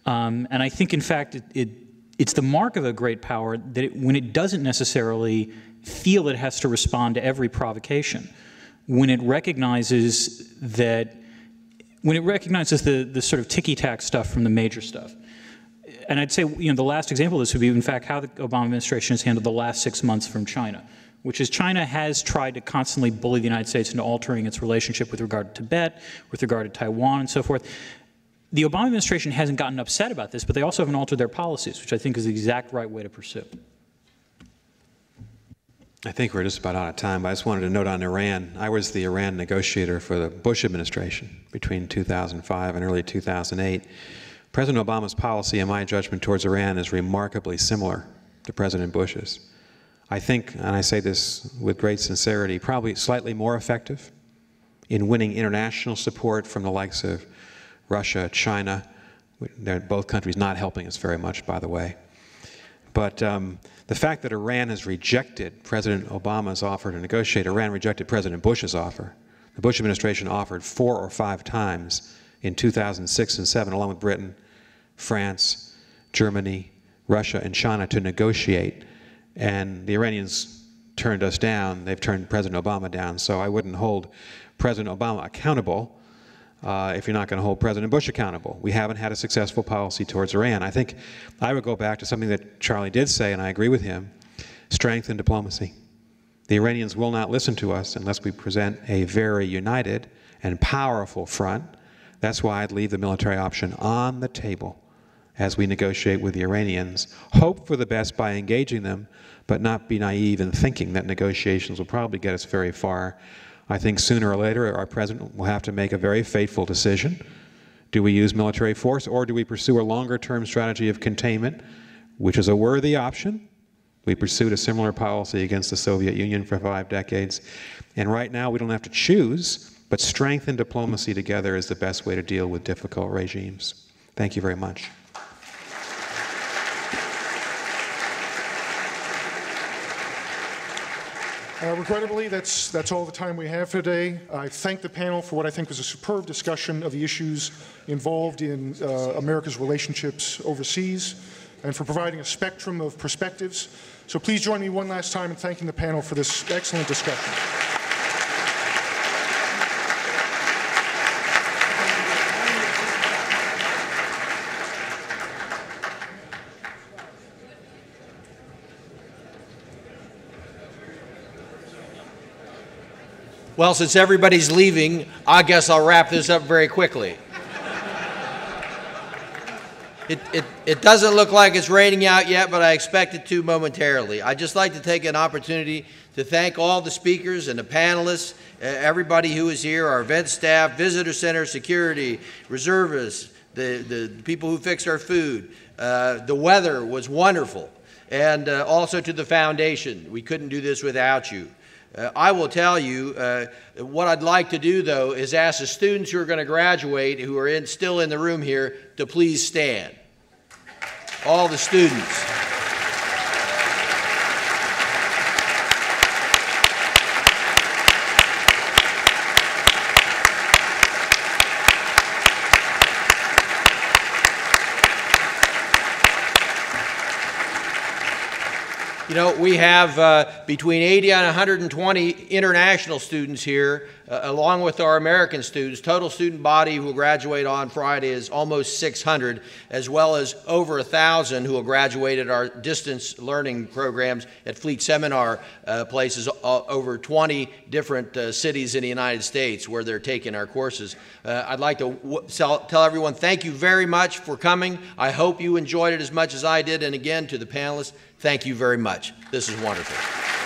And I think, in fact, it's the mark of a great power that when it doesn't necessarily feel it has to respond to every provocation, when it recognizes the sort of ticky-tack stuff from the major stuff. And I'd say, the last example of this would be, in fact, how the Obama administration has handled the last 6 months from China, which is China has tried to constantly bully the United States into altering its relationship with regard to Tibet, with regard to Taiwan, and so forth. The Obama administration hasn't gotten upset about this, but they also haven't altered their policies, which I think is the exact right way to pursue. I think we're just about out of time, but I just wanted to note on Iran. I was the Iran negotiator for the Bush administration between 2005 and early 2008. President Obama's policy, in my judgment, towards Iran is remarkably similar to President Bush's. I think, and I say this with great sincerity, probably slightly more effective in winning international support from the likes of Russia, China. They're both countries not helping us very much, by the way. But the fact that Iran has rejected President Obama's offer to negotiate, Iran rejected President Bush's offer. The Bush administration offered 4 or 5 times in 2006 and 2007, along with Britain, France, Germany, Russia, and China, to negotiate. And the Iranians turned us down. They've turned President Obama down. So I wouldn't hold President Obama accountable if you're not going to hold President Bush accountable. We haven't had a successful policy towards Iran. I think I would go back to something that Charlie did say, and I agree with him: strength and diplomacy. The Iranians will not listen to us unless we present a very united and powerful front. That's why I'd leave the military option on the table as we negotiate with the Iranians. Hope for the best by engaging them, but not be naive in thinking that negotiations will probably get us very far. I think sooner or later our president will have to make a very fateful decision. Do we use military force, or do we pursue a longer-term strategy of containment, which is a worthy option? We pursued a similar policy against the Soviet Union for 5 decades. And right now we don't have to choose, but strength and diplomacy together is the best way to deal with difficult regimes. Thank you very much. Regrettably, that's all the time we have for today. I thank the panel for what I think was a superb discussion of the issues involved in America's relationships overseas, and for providing a spectrum of perspectives. So please join me one last time in thanking the panel for this excellent discussion. Well, since everybody's leaving, I guess I'll wrap this up very quickly. It doesn't look like it's raining out yet, but I expect it to momentarily. I'd just like to take an opportunity to thank all the speakers and the panelists, everybody who is here, our event staff, visitor center, security, reservists, the people who fix our food. The weather was wonderful. And also to the foundation. We couldn't do this without you. I will tell you, what I'd like to do, though, is ask the students who are going to graduate, who are still in the room here, to please stand. All the students. You know, we have between 80 and 120 international students here, along with our American students. Total student body who will graduate on Friday is almost 600, as well as over 1,000 who will graduate at our distance learning programs at Fleet Seminar places, over 20 different cities in the United States where they're taking our courses. I'd like to tell everyone thank you very much for coming. I hope you enjoyed it as much as I did. And again, to the panelists, thank you very much. This is wonderful.